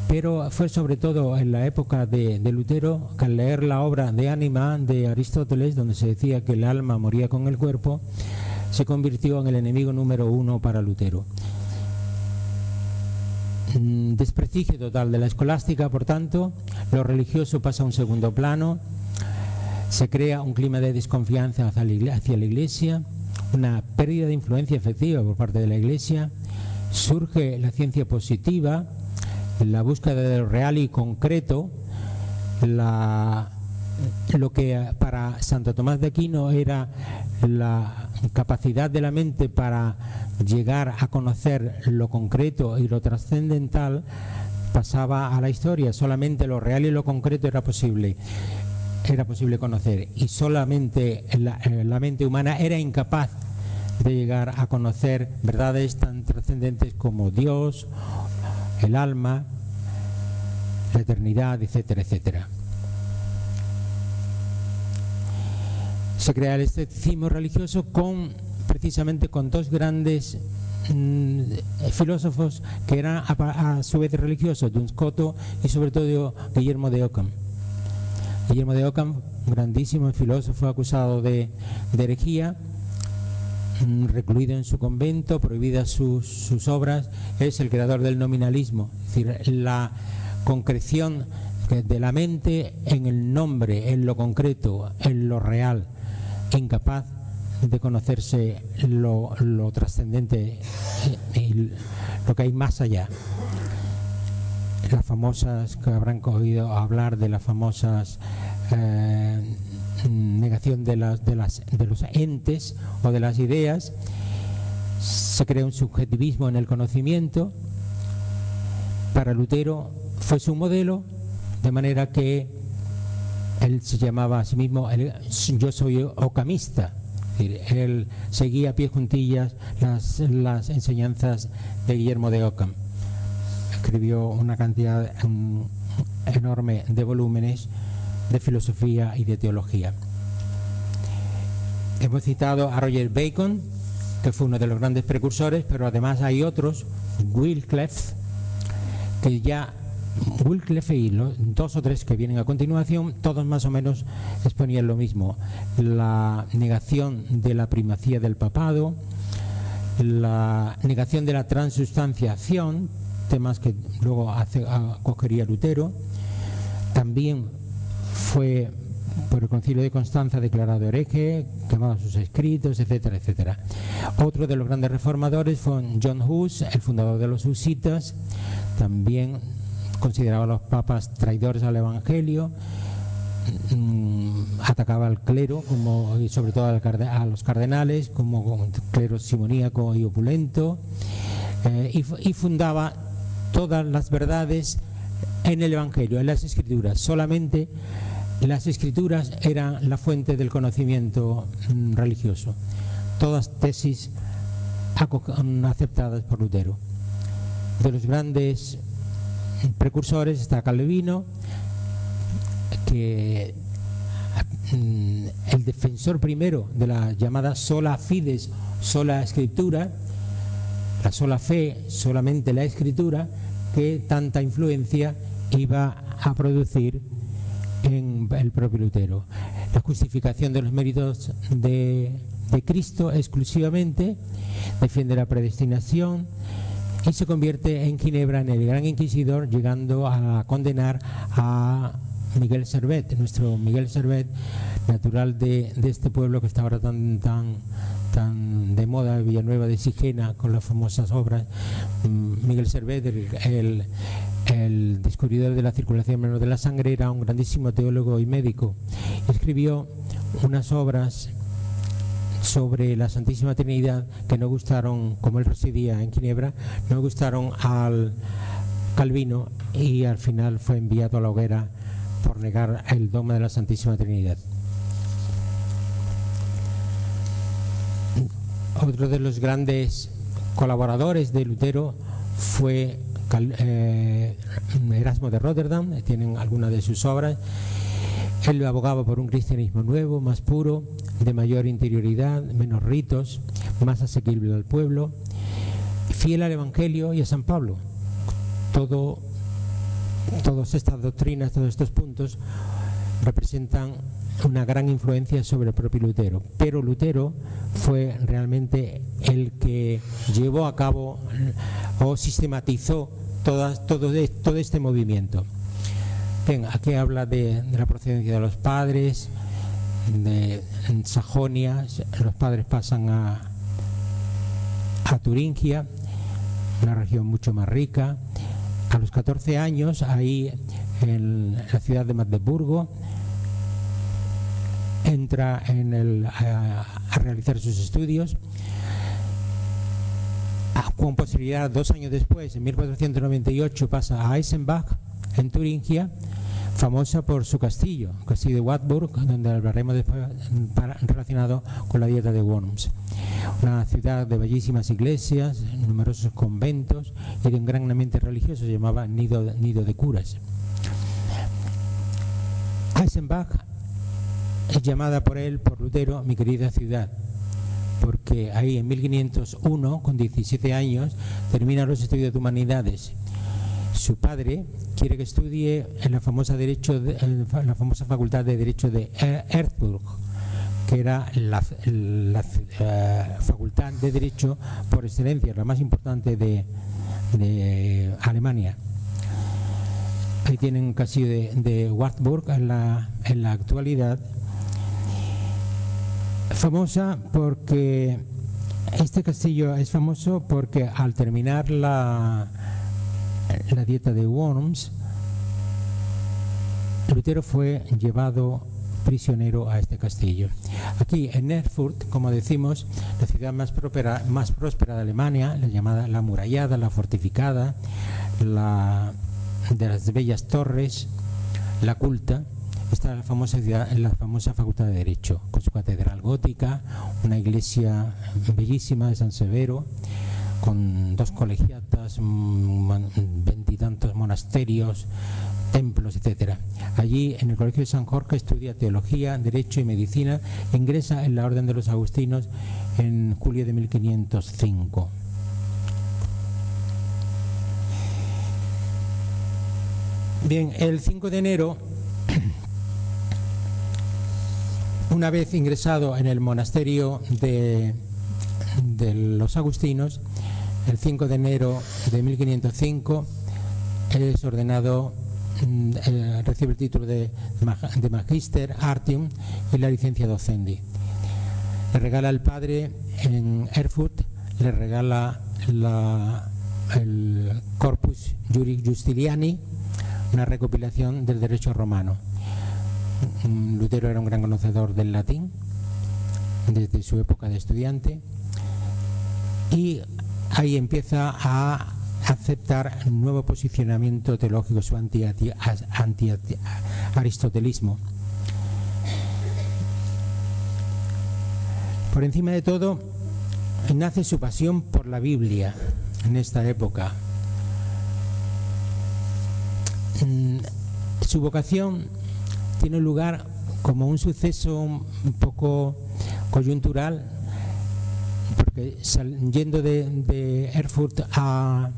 pero fue sobre todo en la época de Lutero que al leer la obra de Ánima de Aristóteles, donde se decía que el alma moría con el cuerpo, se convirtió en el enemigo número uno para Lutero. Desprestigio total de la escolástica, por tanto, lo religioso pasa a un segundo plano, se crea un clima de desconfianza hacia la Iglesia, una pérdida de influencia efectiva por parte de la Iglesia, surge la ciencia positiva, la búsqueda de lo real y concreto, lo que para Santo Tomás de Aquino era la capacidad de la mente para llegar a conocer lo concreto y lo trascendental, pasaba a la historia. Solamente lo real y lo concreto era posible conocer, y solamente la mente humana era incapaz de llegar a conocer verdades tan trascendentes como Dios, el alma, la eternidad, etcétera, etcétera. Se crea el escepticismo religioso precisamente con dos grandes filósofos que eran a su vez religiosos, Duns Scoto y sobre todo Guillermo de Ockham. Guillermo de Ockham, grandísimo filósofo acusado de herejía, recluido en su convento, prohibidas sus obras, es el creador del nominalismo, es decir, la concreción de la mente en el nombre, en lo concreto, en lo real, incapaz de conocerse lo trascendente y lo que hay más allá. Las famosas, que habrán oído hablar de las famosas negación de los entes o de las ideas. Se crea un subjetivismo en el conocimiento. Para Lutero fue su modelo, de manera que él se llamaba a sí mismo yo soy occamista. Es decir, él seguía a pie juntillas las enseñanzas de Guillermo de Ockham. Escribió una cantidad enorme de volúmenes de filosofía y de teología. Hemos citado a Roger Bacon, que fue uno de los grandes precursores, pero además hay otros, Wycliffe, Wycliffe y los dos o tres que vienen a continuación, todos más o menos exponían lo mismo: la negación de la primacía del papado, la negación de la transubstanciación, temas que luego acogería Lutero. También fue por el Concilio de Constanza declarado hereje, quemado sus escritos, etcétera, etcétera. Otro de los grandes reformadores fue John Hus, el fundador de los husitas. También consideraba a los papas traidores al Evangelio, atacaba al clero, y sobre todo a los cardenales, como un clero simoníaco y opulento, y fundaba todas las verdades en el Evangelio, en las Escrituras. Solamente las Escrituras eran la fuente del conocimiento religioso. Todas tesis aceptadas por Lutero. De los grandes precursores está Calvino, que el defensor primero de la llamada sola fides, sola escritura, la sola fe, solamente la escritura, que tanta influencia iba a producir en el propio Lutero. La justificación de los méritos de Cristo exclusivamente, defiende la predestinación y se convierte en Ginebra en el gran inquisidor, llegando a condenar a Miguel Servet, nuestro Miguel Servet, natural de este pueblo que está ahora tan de moda, Villanueva de Sigena, con las famosas obras. Miguel Servet, el descubridor de la circulación menor de la sangre, era un grandísimo teólogo y médico. Escribió unas obras sobre la Santísima Trinidad que no gustaron, como él residía en Ginebra, no gustaron al Calvino, y al final fue enviado a la hoguera por negar el dogma de la Santísima Trinidad. Otro de los grandes colaboradores de Lutero fue Erasmo de Rotterdam. Tienen algunas de sus obras. Él abogaba por un cristianismo nuevo, más puro, de mayor interioridad, menos ritos, más asequible al pueblo, fiel al Evangelio y a San Pablo. Todas estas doctrinas, todos estos puntos representan una gran influencia sobre el propio Lutero, pero Lutero fue realmente el que llevó a cabo o sistematizó todo este movimiento. Bien, aquí habla de la procedencia de los padres, en Sajonia. Los padres pasan a Turingia, una región mucho más rica. A los 14 años, ahí en la ciudad de Magdeburgo, entra a realizar sus estudios. Con posibilidad, 2 años después, en 1498, pasa a Eisenach, en Turingia, famosa por su castillo, el castillo de Wartburg, donde hablaremos después relacionado con la dieta de Worms. Una ciudad de bellísimas iglesias, numerosos conventos y de un gran ambiente religioso, se llamaba nido de curas. Eisenach es llamada por Lutero, mi querida ciudad, porque ahí en 1501, con 17 años, termina los estudios de humanidades. Su padre quiere que estudie en la famosa facultad de Derecho de Erfurt, que era la facultad de Derecho por excelencia, la más importante de Alemania. Ahí tienen un castillo de Wartburg en la actualidad. Famosa porque este castillo es famoso porque al terminar la dieta de Worms, Lutero fue llevado prisionero a este castillo. Aquí en Erfurt, como decimos, la ciudad más próspera de Alemania, la llamada la amurallada, la fortificada, de las bellas torres, la culta, está la famosa ciudad, la famosa Facultad de Derecho, con su catedral gótica, una iglesia bellísima de San Severo, con 2 colegiatas, 20 y tantos monasterios, templos, etcétera. Allí, en el Colegio de San Jorge, estudia teología, derecho y medicina. Ingresa en la Orden de los Agustinos en julio de 1505. Bien, el 5 de enero, una vez ingresado en el monasterio de los Agustinos, el 5 de enero de 1505 es ordenado, recibe el título de Magister Artium y la licencia docendi. Le regala al padre en Erfurt, le regala el Corpus Juris Justiniani, una recopilación del derecho romano. Lutero era un gran conocedor del latín desde su época de estudiante, y ahí empieza a aceptar un nuevo posicionamiento teológico, su anti-aristotelismo. Por encima de todo, nace su pasión por la Biblia en esta época. Su vocación tiene lugar como un suceso un poco coyuntural, porque yendo de Erfurt a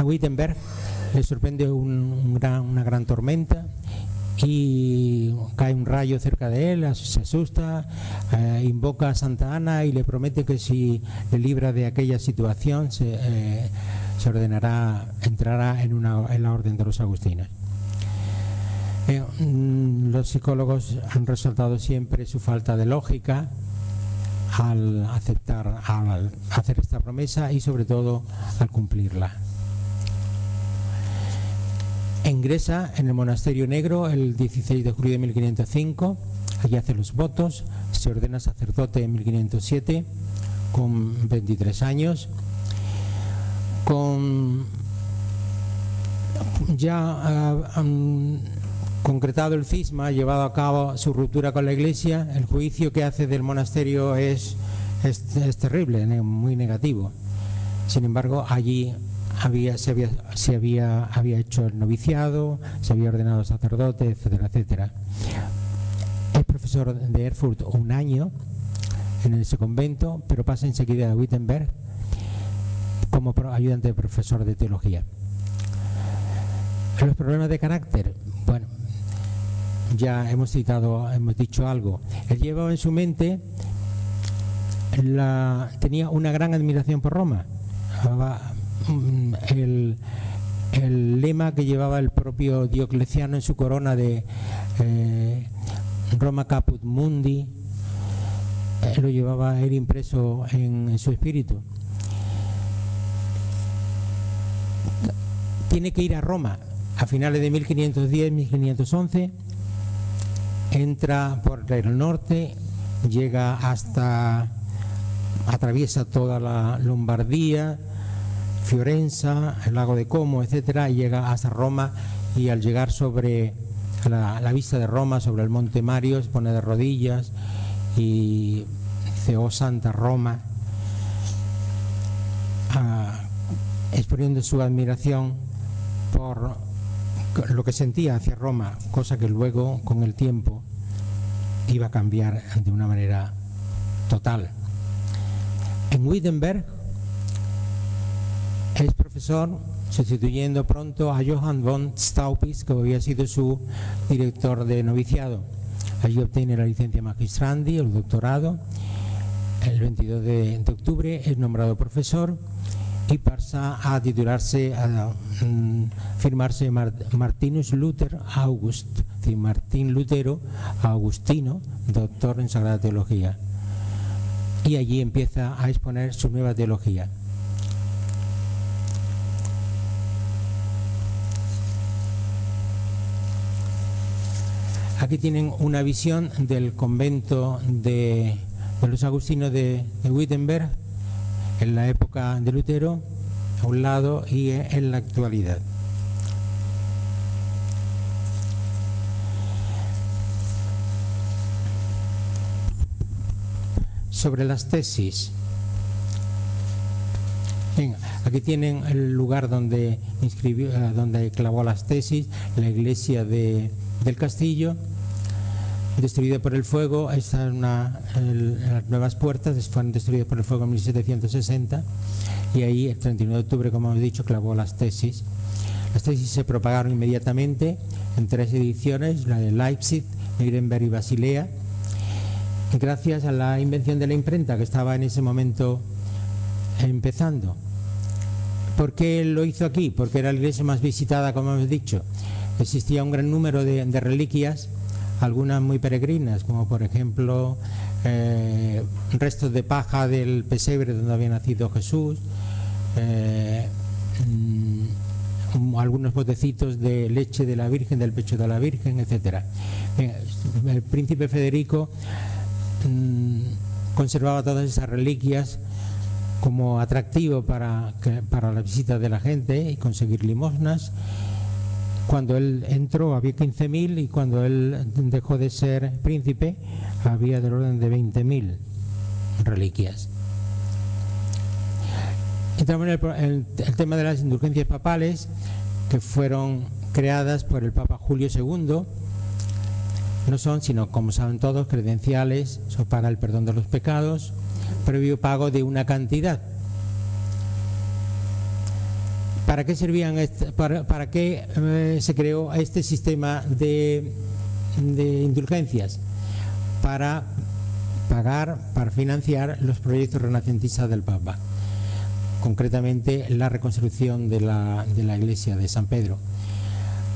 Wittenberg le sorprende una gran tormenta y cae un rayo cerca de él, se asusta, invoca a Santa Ana y le promete que si le libra de aquella situación se ordenará, entrará en la Orden de los Agustinos. Los psicólogos han resaltado siempre su falta de lógica al hacer esta promesa y sobre todo al cumplirla. Ingresa en el monasterio negro el 16 de julio de 1505, allí hace los votos, se ordena sacerdote en 1507 con 23 años. Concretado el cisma, llevado a cabo su ruptura con la Iglesia, el juicio que hace del monasterio es terrible, muy negativo. Sin embargo, allí había hecho el noviciado, se había ordenado sacerdote, etcétera, etcétera. Es profesor de Erfurt un año en ese convento, pero pasa enseguida a Wittenberg como ayudante de profesor de teología. Los problemas de carácter, bueno, ya hemos dicho algo. Él llevaba en su mente, tenía una gran admiración por Roma. El lema que llevaba el propio Diocleciano en su corona de Roma Caput Mundi, lo llevaba él impreso en su espíritu. Tiene que ir a Roma a finales de 1510-1511, entra por el norte, atraviesa toda la Lombardía, Fiorenza, el lago de Como, etcétera, y llega hasta Roma, y al llegar sobre la vista de Roma, sobre el Monte Mario, se pone de rodillas y dice: "Oh Santa Roma", exponiendo su admiración por lo que sentía hacia Roma, cosa que luego con el tiempo iba a cambiar de una manera total. En Wittenberg es profesor, sustituyendo pronto a Johann von Staupitz, que había sido su director de noviciado. Allí obtiene la licencia magistrandi, el doctorado. El 22 de octubre es nombrado profesor y pasa a titularse, a firmarse Martinus Luther August, es decir, Martín Lutero Agustino, doctor en Sagrada Teología. Y allí empieza a exponer su nueva teología. Aquí tienen una visión del convento de los agustinos de Wittenberg en la época de Lutero, a un lado, y en la actualidad. Sobre las tesis. Bien, aquí tienen el lugar donde clavó las tesis, la iglesia del castillo, destruida por el fuego. Las nuevas puertas fueron destruidas por el fuego en 1760, y ahí el 31 de octubre, como hemos dicho, clavó las tesis. Las tesis se propagaron inmediatamente en 3 ediciones, la de Leipzig, Nuremberg y Basilea, gracias a la invención de la imprenta, que estaba en ese momento empezando. ¿Por qué lo hizo aquí? Porque era la iglesia más visitada, como hemos dicho. Existía un gran número de reliquias, algunas muy peregrinas, como por ejemplo restos de paja del pesebre donde había nacido Jesús, algunos botecitos de leche de la Virgen, del pecho de la Virgen, etcétera. El príncipe Federico conservaba todas esas reliquias como atractivo para la visita de la gente y conseguir limosnas. Cuando él entró había 15.000, y cuando él dejó de ser príncipe había del orden de 20.000 reliquias. Entramos en el tema de las indulgencias papales, que fueron creadas por el Papa Julio II. No son, sino, como saben todos, credenciales para el perdón de los pecados, previo pago de una cantidad. ¿Para qué servían? ¿Para qué se creó este sistema de indulgencias? Para pagar, para financiar los proyectos renacentistas del Papa, concretamente la reconstrucción de la iglesia de San Pedro.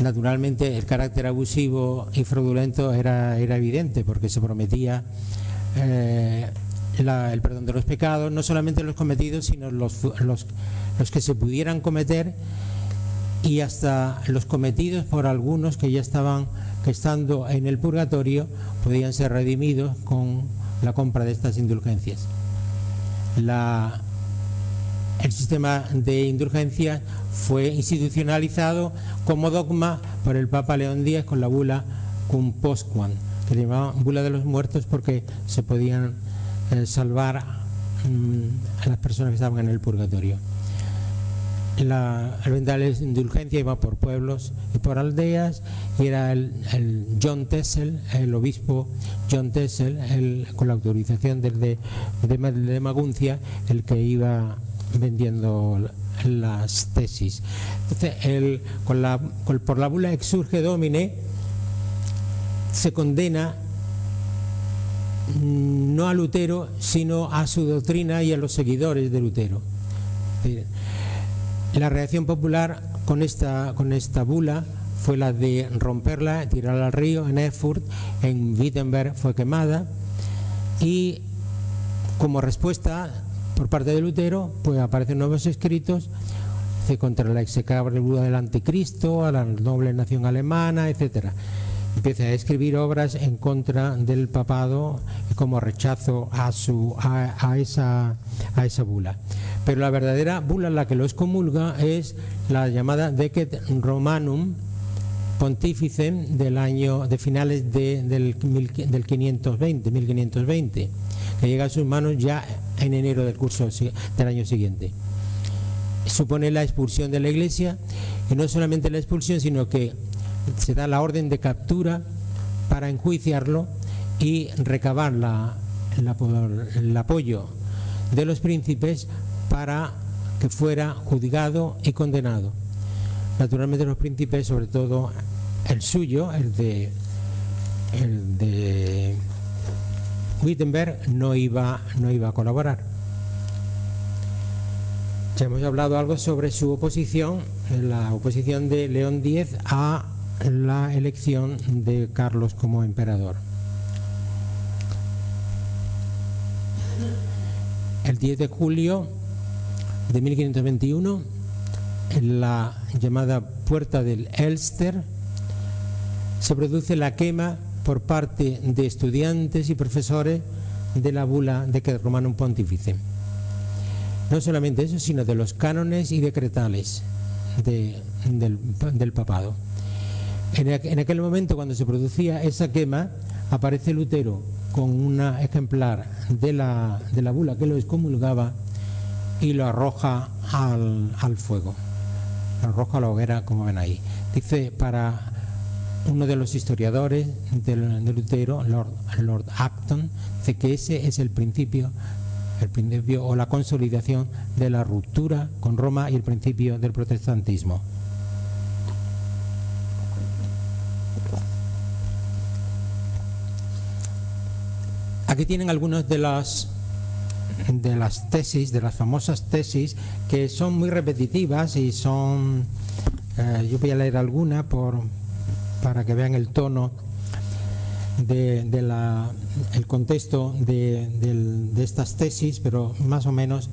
Naturalmente el carácter abusivo y fraudulento era evidente, porque se prometía el perdón de los pecados, no solamente los cometidos, sino los que se pudieran cometer, y hasta los cometidos por algunos que ya estaban, que estando en el purgatorio, podían ser redimidos con la compra de estas indulgencias. El sistema de indulgencia fue institucionalizado como dogma por el Papa León X con la bula Cum Postquam, que le llamaban bula de los muertos, porque se podían salvar a las personas que estaban en el purgatorio. El venta de la indulgencia iba por pueblos y por aldeas, y era el John Tessel, el obispo John Tessel, con la autorización de Maguncia, el que iba vendiendo las tesis. Entonces, por la bula Exsurge Domine se condena no a Lutero, sino a su doctrina y a los seguidores de Lutero. La reacción popular con esta bula fue la de romperla, tirarla al río. En Erfurt, en Wittenberg, fue quemada, y como respuesta por parte de Lutero, pues aparecen nuevos escritos contra la execrable bula del anticristo, a la noble nación alemana, etcétera. Empieza a escribir obras en contra del papado como rechazo a esa bula. Pero la verdadera bula, la que lo excomulga, es la llamada Decet Romanum Pontificem de finales del 1520, que llega a sus manos ya en enero del año siguiente. Supone la expulsión de la Iglesia, y no solamente la expulsión, sino que se da la orden de captura para enjuiciarlo y recabar el apoyo de los príncipes para que fuera juzgado y condenado. Naturalmente los príncipes, sobre todo el suyo, el de Wittenberg, no iba a colaborar. Ya hemos hablado algo sobre su oposición, la oposición de León X a la elección de Carlos como emperador. El 10 de julio de 1521, en la llamada Puerta del Elster, se produce la quema por parte de estudiantes y profesores de la bula Decet Romanum Pontificem. No solamente eso, sino de los cánones y decretales del papado. En aquel momento, cuando se producía esa quema, aparece Lutero con un ejemplar de la bula que lo excomulgaba y lo arroja al fuego, lo arroja a la hoguera, como ven ahí. Dice, para uno de los historiadores de Lutero, Lord Acton, dice que ese es el principio o la consolidación de la ruptura con Roma y el principio del protestantismo. Aquí tienen algunas de las tesis, de las famosas tesis, que son muy repetitivas y son... yo voy a leer alguna para que vean el tono el contexto de estas tesis, pero más o menos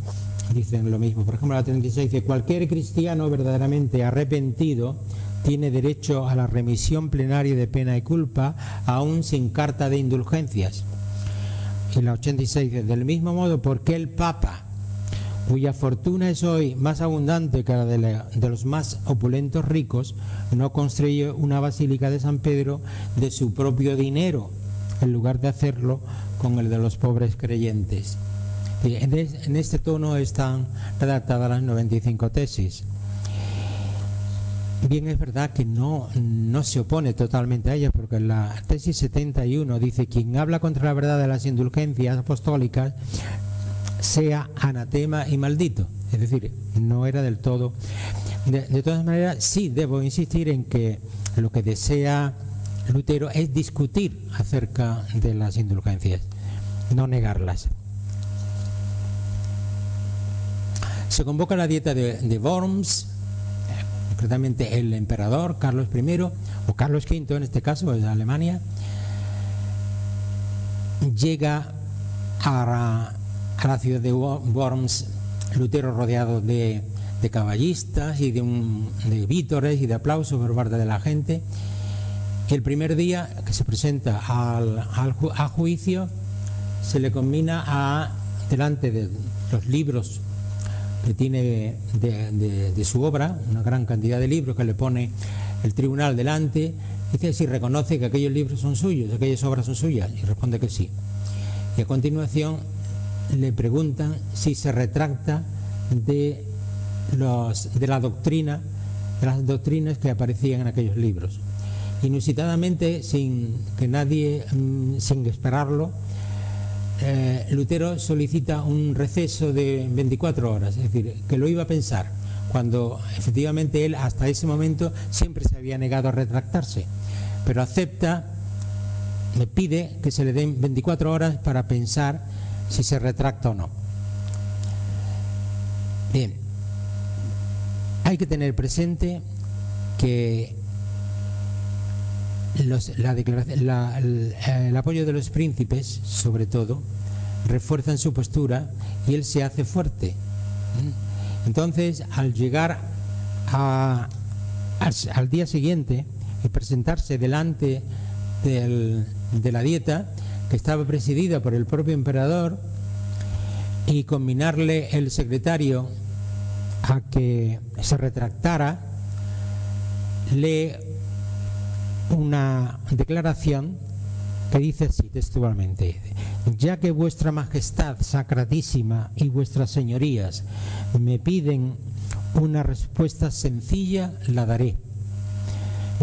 dicen lo mismo. Por ejemplo, la 36 dice: cualquier cristiano verdaderamente arrepentido tiene derecho a la remisión plenaria de pena y culpa, aún sin carta de indulgencias. Y la 86 dice: del mismo modo, porque el Papa, cuya fortuna es hoy más abundante que la de los más opulentos ricos, no construye una basílica de San Pedro de su propio dinero, en lugar de hacerlo con el de los pobres creyentes. En este tono están redactadas las 95 tesis. Bien, es verdad que no se opone totalmente a ellas, porque la tesis 71 dice: quien habla contra la verdad de las indulgencias apostólicas sea anatema y maldito. Es decir, no era del todo. De todas maneras, sí debo insistir en que lo que desea Lutero es discutir acerca de las indulgencias, no negarlas. Se convoca la dieta de Worms, concretamente el emperador Carlos I, o Carlos V en este caso, de Alemania, llega a la ciudad de Worms, Lutero rodeado de caballistas y de vítores y de aplausos por parte de la gente. Y el primer día que se presenta a juicio, se le conmina delante de los libros que tiene de su obra, una gran cantidad de libros que le pone el tribunal delante, dice si reconoce que aquellos libros son suyos, aquellas obras son suyas, y responde que sí. Y a continuación le preguntan si se retracta de las doctrinas que aparecían en aquellos libros. Inusitadamente, sin esperarlo, Lutero solicita un receso de 24 horas, es decir, que lo iba a pensar, cuando efectivamente él hasta ese momento siempre se había negado a retractarse, pero me pide que se le den 24 horas para pensar si se retracta o no. Bien, hay que tener presente que el apoyo de los príncipes, sobre todo, refuerzan su postura y él se hace fuerte. Entonces, al llegar al día siguiente y presentarse delante de la dieta, que estaba presidida por el propio emperador, y conminarle el secretario a que se retractara, lee una declaración que dice así textualmente: ya que vuestra majestad sacratísima y vuestras señorías me piden una respuesta sencilla, la daré.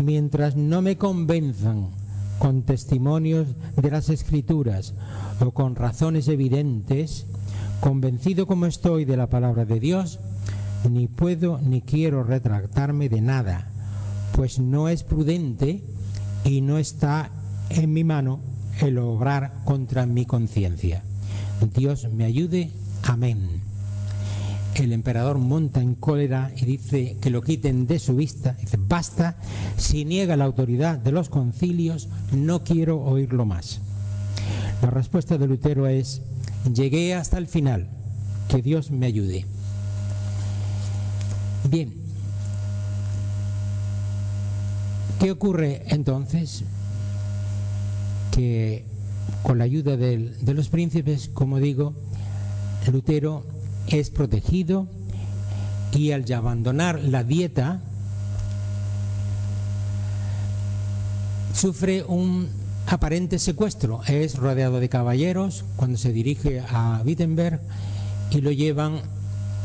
Mientras no me convenzan con testimonios de las Escrituras o con razones evidentes, convencido como estoy de la palabra de Dios, ni puedo ni quiero retractarme de nada, pues no es prudente y no está en mi mano el obrar contra mi conciencia. Dios me ayude. Amén. El emperador monta en cólera y dice que lo quiten de su vista. Dice: basta, si niega la autoridad de los concilios, no quiero oírlo más. La respuesta de Lutero es: llegué hasta el final, que Dios me ayude. Bien, ¿qué ocurre entonces? Que con la ayuda de los príncipes, como digo, Lutero es protegido, y al abandonar la dieta sufre un aparente secuestro. Es rodeado de caballeros cuando se dirige a Wittenberg y lo llevan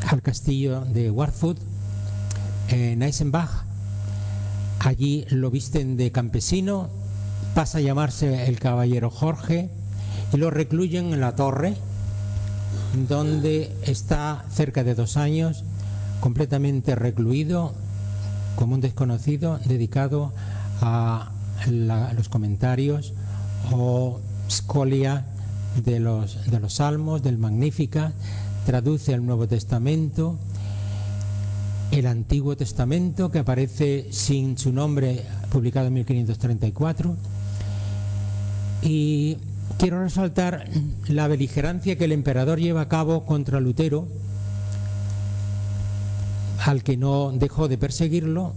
al castillo de Wartburg en Eisenach. Allí lo visten de campesino, pasa a llamarse el caballero Jorge y lo recluyen en la torre, donde está cerca de 2 años, completamente recluido, como un desconocido, dedicado a los comentarios o scholia de los Salmos, del Magnífica. Traduce el Nuevo Testamento, el Antiguo Testamento, que aparece sin su nombre, publicado en 1534, y quiero resaltar la beligerancia que el emperador lleva a cabo contra Lutero, al que no dejó de perseguirlo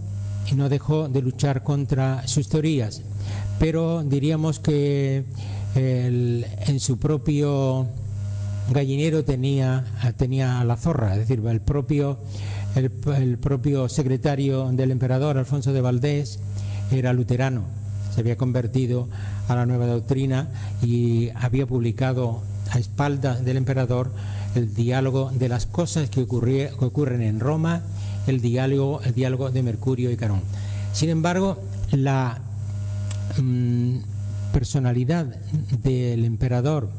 y no dejó de luchar contra sus teorías, pero diríamos que en su propio gallinero tenía a la zorra, es decir, el propio secretario del emperador, Alfonso de Valdés, era luterano, se había convertido a la nueva doctrina y había publicado a espaldas del emperador el diálogo de las cosas que ocurren en Roma, el diálogo de Mercurio y Carón. Sin embargo, la personalidad del emperador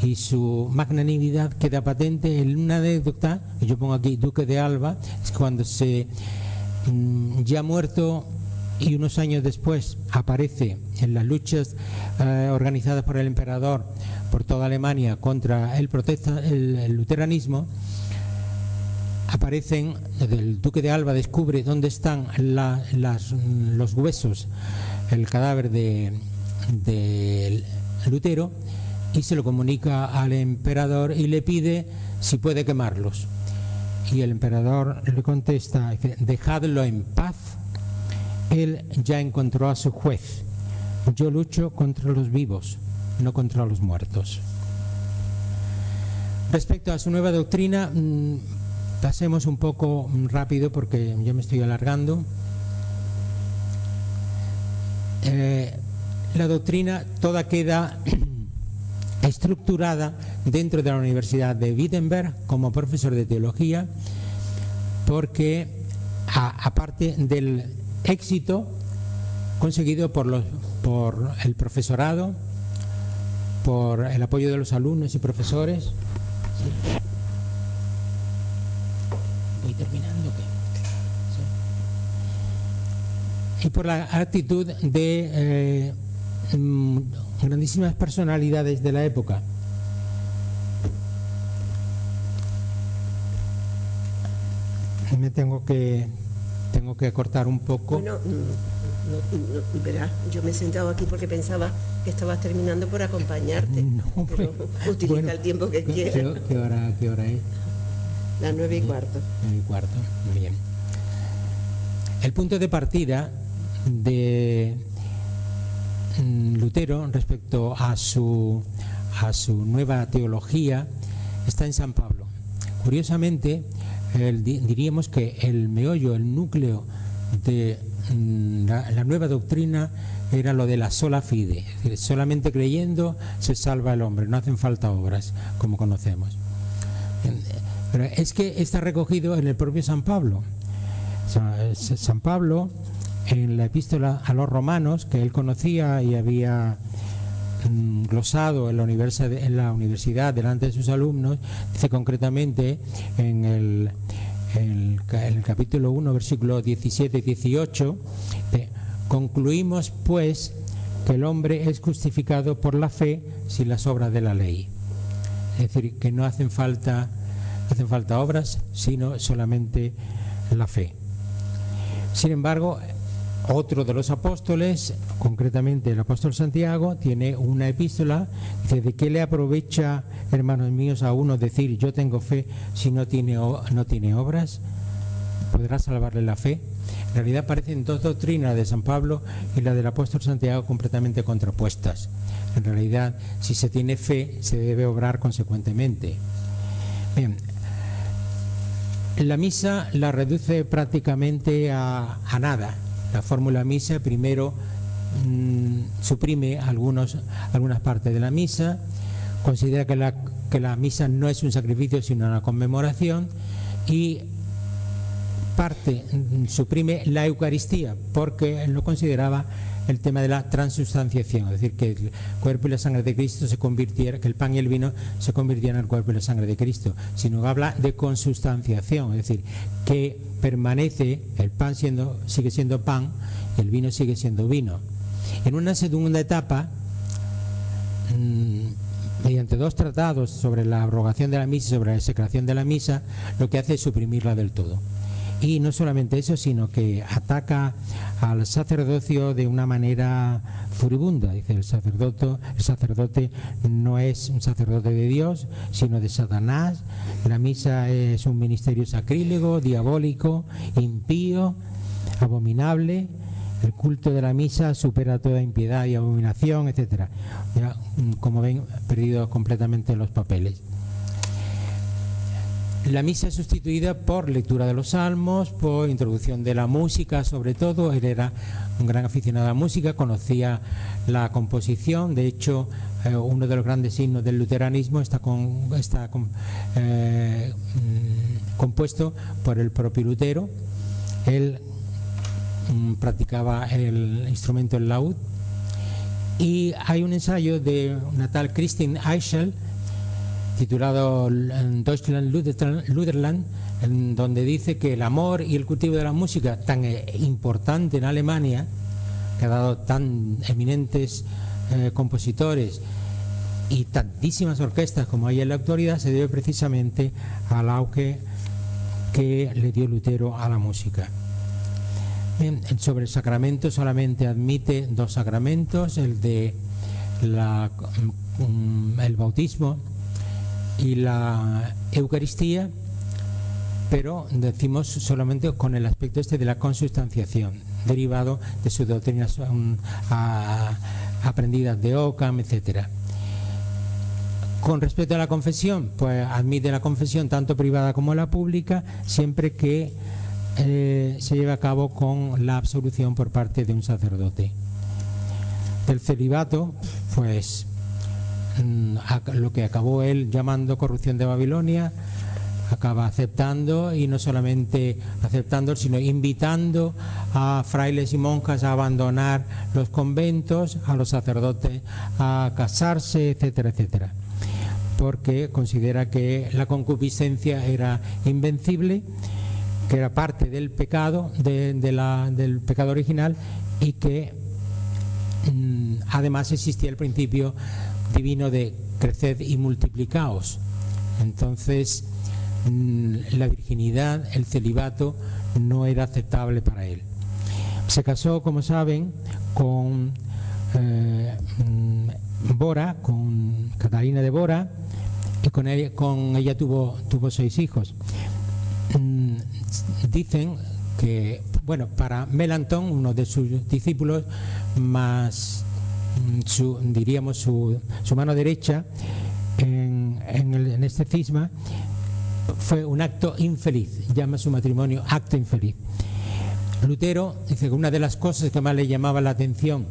y su magnanimidad queda patente en una anécdota que yo pongo aquí: Duque de Alba, es cuando ya muerto y unos años después aparece en las luchas organizadas por el emperador por toda Alemania contra el luteranismo. aparecen, el duque de Alba descubre dónde están los huesos, el cadáver de Lutero, y se lo comunica al emperador y le pide si puede quemarlos. Y el emperador le contesta, dejadlo en paz, él ya encontró a su juez. Yo lucho contra los vivos, no contra los muertos. Respecto a su nueva doctrina, pasemos un poco rápido porque yo me estoy alargando. La doctrina toda queda estructurada dentro de la Universidad de Wittenberg como profesor de teología, porque aparte del éxito conseguido por el profesorado, por el apoyo de los alumnos y profesores. ¿Voy terminando? ¿Qué? Sí. Y por la actitud de grandísimas personalidades de la época. Me tengo que cortar un poco. Bueno, verás, yo me he sentado aquí porque pensaba que estabas terminando por acompañarte. No, pero utiliza bueno, el tiempo que quieras. ¿Qué hora es? Las 9:15. 9:15, bien. El punto de partida de Lutero respecto a su nueva teología está en San Pablo. Curiosamente, diríamos que el meollo, el núcleo de la nueva doctrina era lo de la sola fide, es decir, solamente creyendo se salva el hombre, no hacen falta obras, como conocemos. Pero es que está recogido en el propio San Pablo. San Pablo, en la epístola a los romanos, que él conocía y había glosado en la universidad delante de sus alumnos, dice concretamente en el capítulo 1, versículos 17 y 18, concluimos pues que el hombre es justificado por la fe sin las obras de la ley. Es decir, que no hacen falta obras, sino solamente la fe. Sin embargo, otro de los apóstoles, concretamente el apóstol Santiago, tiene una epístola, dice: ¿de qué le aprovecha, hermanos míos, a uno decir yo tengo fe si no tiene obras? ¿Podrá salvarle la fe? En realidad parecen dos doctrinas, de San Pablo y la del apóstol Santiago, completamente contrapuestas. En realidad, si se tiene fe, se debe obrar consecuentemente. Bien, la misa la reduce prácticamente a nada. La fórmula misa primero suprime algunas partes de la misa, considera que la misa no es un sacrificio sino una conmemoración, y suprime la Eucaristía porque él no consideraba el tema de la transubstanciación, es decir, que el cuerpo y la sangre de Cristo que el pan y el vino se convirtieran en el cuerpo y la sangre de Cristo, sino que habla de consubstanciación, es decir, que permanece, el pan sigue siendo pan y el vino sigue siendo vino. En una segunda etapa, mediante dos tratados sobre la abrogación de la misa y sobre la execración de la misa, lo que hace es suprimirla del todo. Y no solamente eso, sino que ataca al sacerdocio de una manera furibunda. Dice: el sacerdote no es un sacerdote de Dios, sino de Satanás. La misa es un ministerio sacrílego, diabólico, impío, abominable. El culto de la misa supera toda impiedad y abominación, etcétera. Ya, como ven, perdido completamente los papeles. La misa es sustituida por lectura de los salmos, por introducción de la música, sobre todo. Él era un gran aficionado a la música, conocía la composición. De hecho, uno de los grandes signos del luteranismo está compuesto por el propio Lutero. Él practicaba el instrumento el laúd, y hay un ensayo de una tal Christine Eichel titulado Deutschland Lutherland, en donde dice que el amor y el cultivo de la música, tan importante en Alemania, que ha dado tan eminentes compositores y tantísimas orquestas como hay en la actualidad, se debe precisamente al auge que le dio Lutero a la música. Bien, sobre el sacramento solamente admite 2 sacramentos, el de el bautismo y la Eucaristía, pero decimos solamente con el aspecto este de la consustanciación, derivado de sus doctrinas aprendidas de Occam, etcétera. Con respecto a la confesión, pues admite la confesión tanto privada como la pública, siempre que se lleve a cabo con la absolución por parte de un sacerdote. Del celibato, pues lo que acabó él llamando corrupción de Babilonia, acaba aceptando, y no solamente aceptando, sino invitando a frailes y monjas a abandonar los conventos, a los sacerdotes a casarse, etcétera, etcétera, porque considera que la concupiscencia era invencible, que era parte del pecado, del pecado original, y que además existía el principio divino de creced y multiplicaos. Entonces la virginidad, el celibato, no era aceptable para él. Se casó, como saben, con Bora, con Catalina de Bora, y con ella tuvo 6 hijos. Dicen que, bueno, para Melanchthon, uno de sus discípulos, más diríamos su mano derecha en este cisma, fue un acto infeliz, llama su matrimonio acto infeliz. Lutero dice que una de las cosas que más le llamaba la atención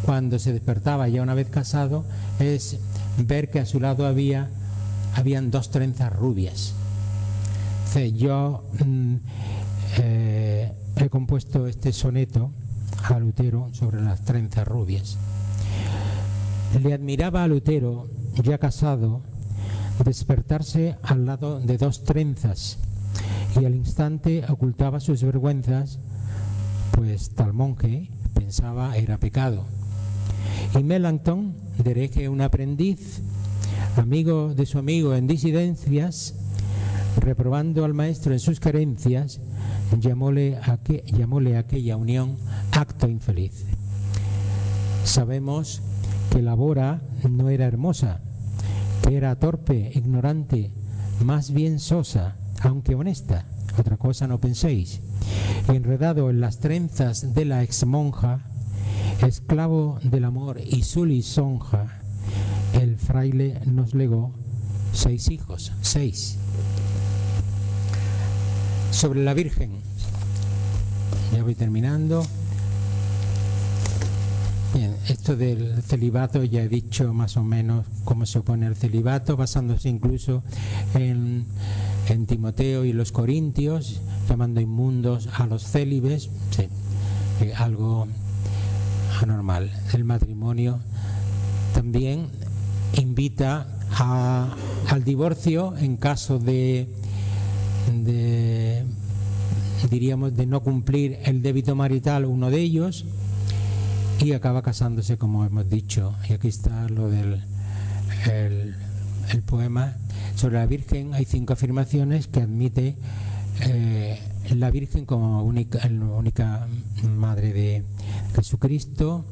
cuando se despertaba ya una vez casado es ver que a su lado habían 2 trenzas rubias. Dice, yo he compuesto este soneto a Lutero sobre las trenzas rubias. Le admiraba a Lutero, ya casado, despertarse al lado de 2 trenzas, y al instante ocultaba sus vergüenzas, pues tal monje pensaba era pecado. Y Melanchthon, de hereje un aprendiz, amigo de su amigo en disidencias, reprobando al maestro en sus carencias, llamóle a aquella unión acto infeliz. Sabemos que la Bora no era hermosa, que era torpe, ignorante, más bien sosa, aunque honesta, otra cosa no penséis. Enredado en las trenzas de la exmonja, esclavo del amor y su lisonja, el fraile nos legó 6 hijos, 6. Sobre la Virgen, ya voy terminando. Bien, esto del celibato ya he dicho más o menos cómo se opone al celibato, basándose incluso en Timoteo y los Corintios, llamando inmundos a los célibes, sí, algo anormal. El matrimonio también invita al divorcio en caso diríamos, de no cumplir el débito marital uno de ellos, y acaba casándose, como hemos dicho. Y aquí está lo del el poema. Sobre la Virgen hay 5 afirmaciones que admite la Virgen como única madre de Jesucristo,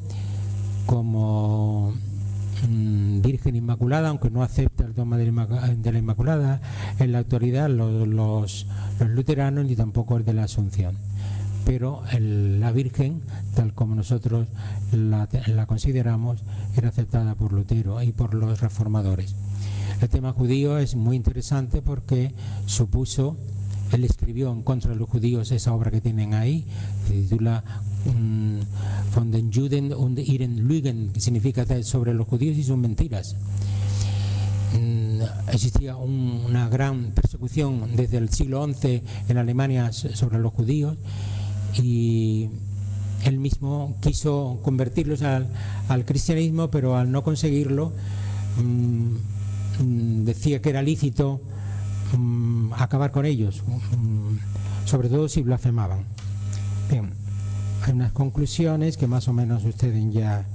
como Virgen Inmaculada, aunque no acepta el dogma de la Inmaculada en la actualidad los luteranos, ni tampoco el de la Asunción. Pero la Virgen, tal como nosotros la consideramos, era aceptada por Lutero y por los reformadores. El tema judío es muy interesante porque él escribió en contra de los judíos esa obra que tienen ahí, se titula Von den Juden und ihren Lügen, que significa sobre los judíos y sus mentiras. Existía una gran persecución desde el siglo XI en Alemania sobre los judíos, y él mismo quiso convertirlos al cristianismo, pero al no conseguirlo decía que era lícito acabar con ellos, sobre todo si blasfemaban. Bien, hay unas conclusiones que más o menos ustedes ya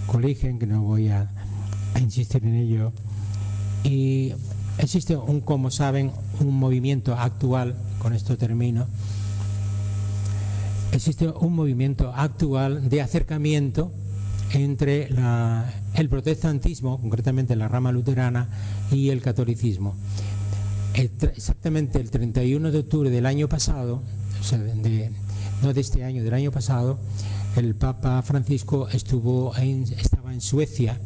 coligen, que no voy a insistir en ello. Y existe, como saben, un movimiento actual, con esto termino, existe un movimiento actual de acercamiento entre el protestantismo, concretamente la rama luterana, y el catolicismo. Exactamente el 31 de octubre del año pasado, o sea, no de este año, del año pasado, el Papa Francisco estaba en Suecia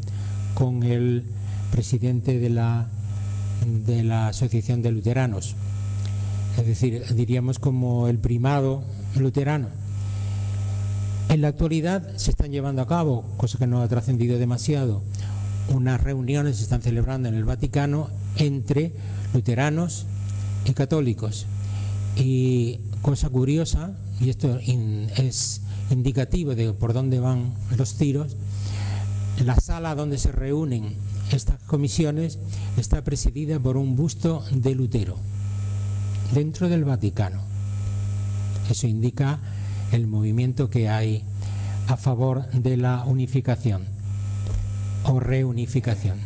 con el presidente de la Asociación de Luteranos, es decir, diríamos como el primado luterano. En la actualidad se están llevando a cabo, cosa que no ha trascendido demasiado, unas reuniones se están celebrando en el Vaticano entre luteranos y católicos. Y cosa curiosa, y esto es indicativo de por dónde van los tiros, la sala donde se reúnen estas comisiones está presidida por un busto de Lutero dentro del Vaticano. Eso indica el movimiento que hay a favor de la unificación o reunificación.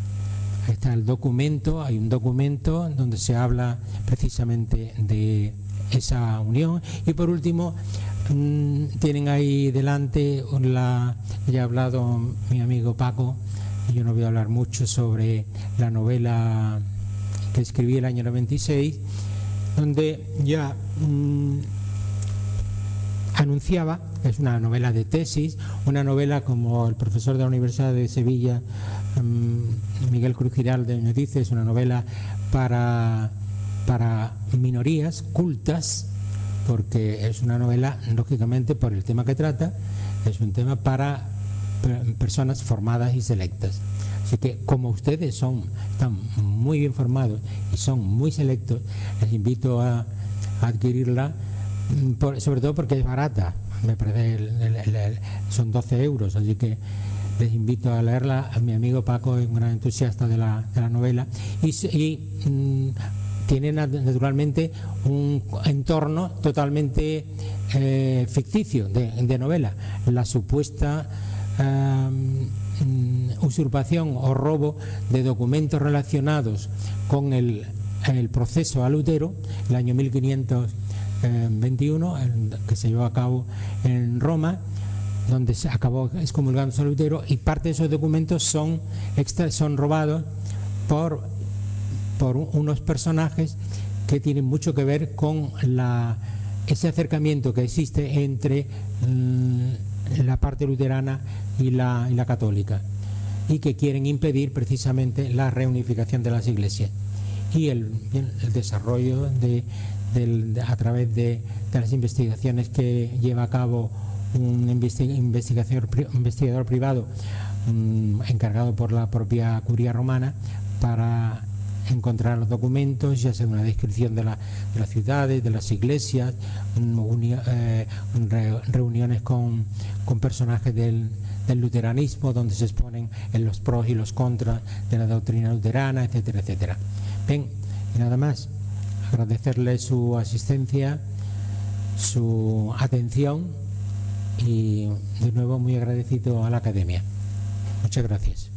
Ahí está el documento, hay un documento donde se habla precisamente de esa unión. Y por último, tienen ahí delante, ya ha hablado mi amigo Paco, y yo no voy a hablar mucho sobre la novela que escribí el año 96, donde ya anunciaba, es una novela de tesis, una novela como el profesor de la Universidad de Sevilla, Miguel Cruz Giralde, me dice, es una novela para minorías cultas, porque es una novela, lógicamente, por el tema que trata, es un tema para personas formadas y selectas. Así que como ustedes están muy bien formados y son muy selectos, les invito a adquirirla, sobre todo porque es barata, me parece son 12 euros, así que les invito a leerla. A mi amigo Paco es un gran entusiasta de la novela y tiene naturalmente un entorno totalmente ficticio de novela, la supuesta usurpación o robo de documentos relacionados con el proceso a Lutero, el año 1521, que se llevó a cabo en Roma, donde se acabó excomulgando a Lutero, y parte de esos documentos son robados por unos personajes que tienen mucho que ver con ese acercamiento que existe entre la parte luterana y la católica, y que quieren impedir precisamente la reunificación de las iglesias y el desarrollo a través de las investigaciones que lleva a cabo un investigador privado encargado por la propia curia romana para encontrar los documentos, ya sea una descripción de las ciudades, de las iglesias, reuniones con personajes del luteranismo, donde se exponen en los pros y los contras de la doctrina luterana, etcétera, etcétera. Bien, y nada más, agradecerle su asistencia, su atención, y de nuevo muy agradecido a la Academia. Muchas gracias.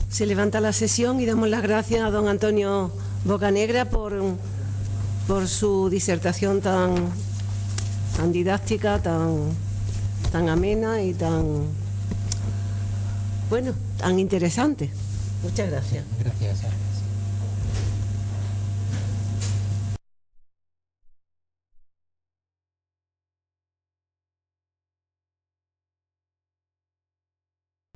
Se levanta la sesión y damos las gracias a don Antonio Bocanegra por su disertación tan didáctica, tan amena y tan interesante. Muchas gracias. Gracias.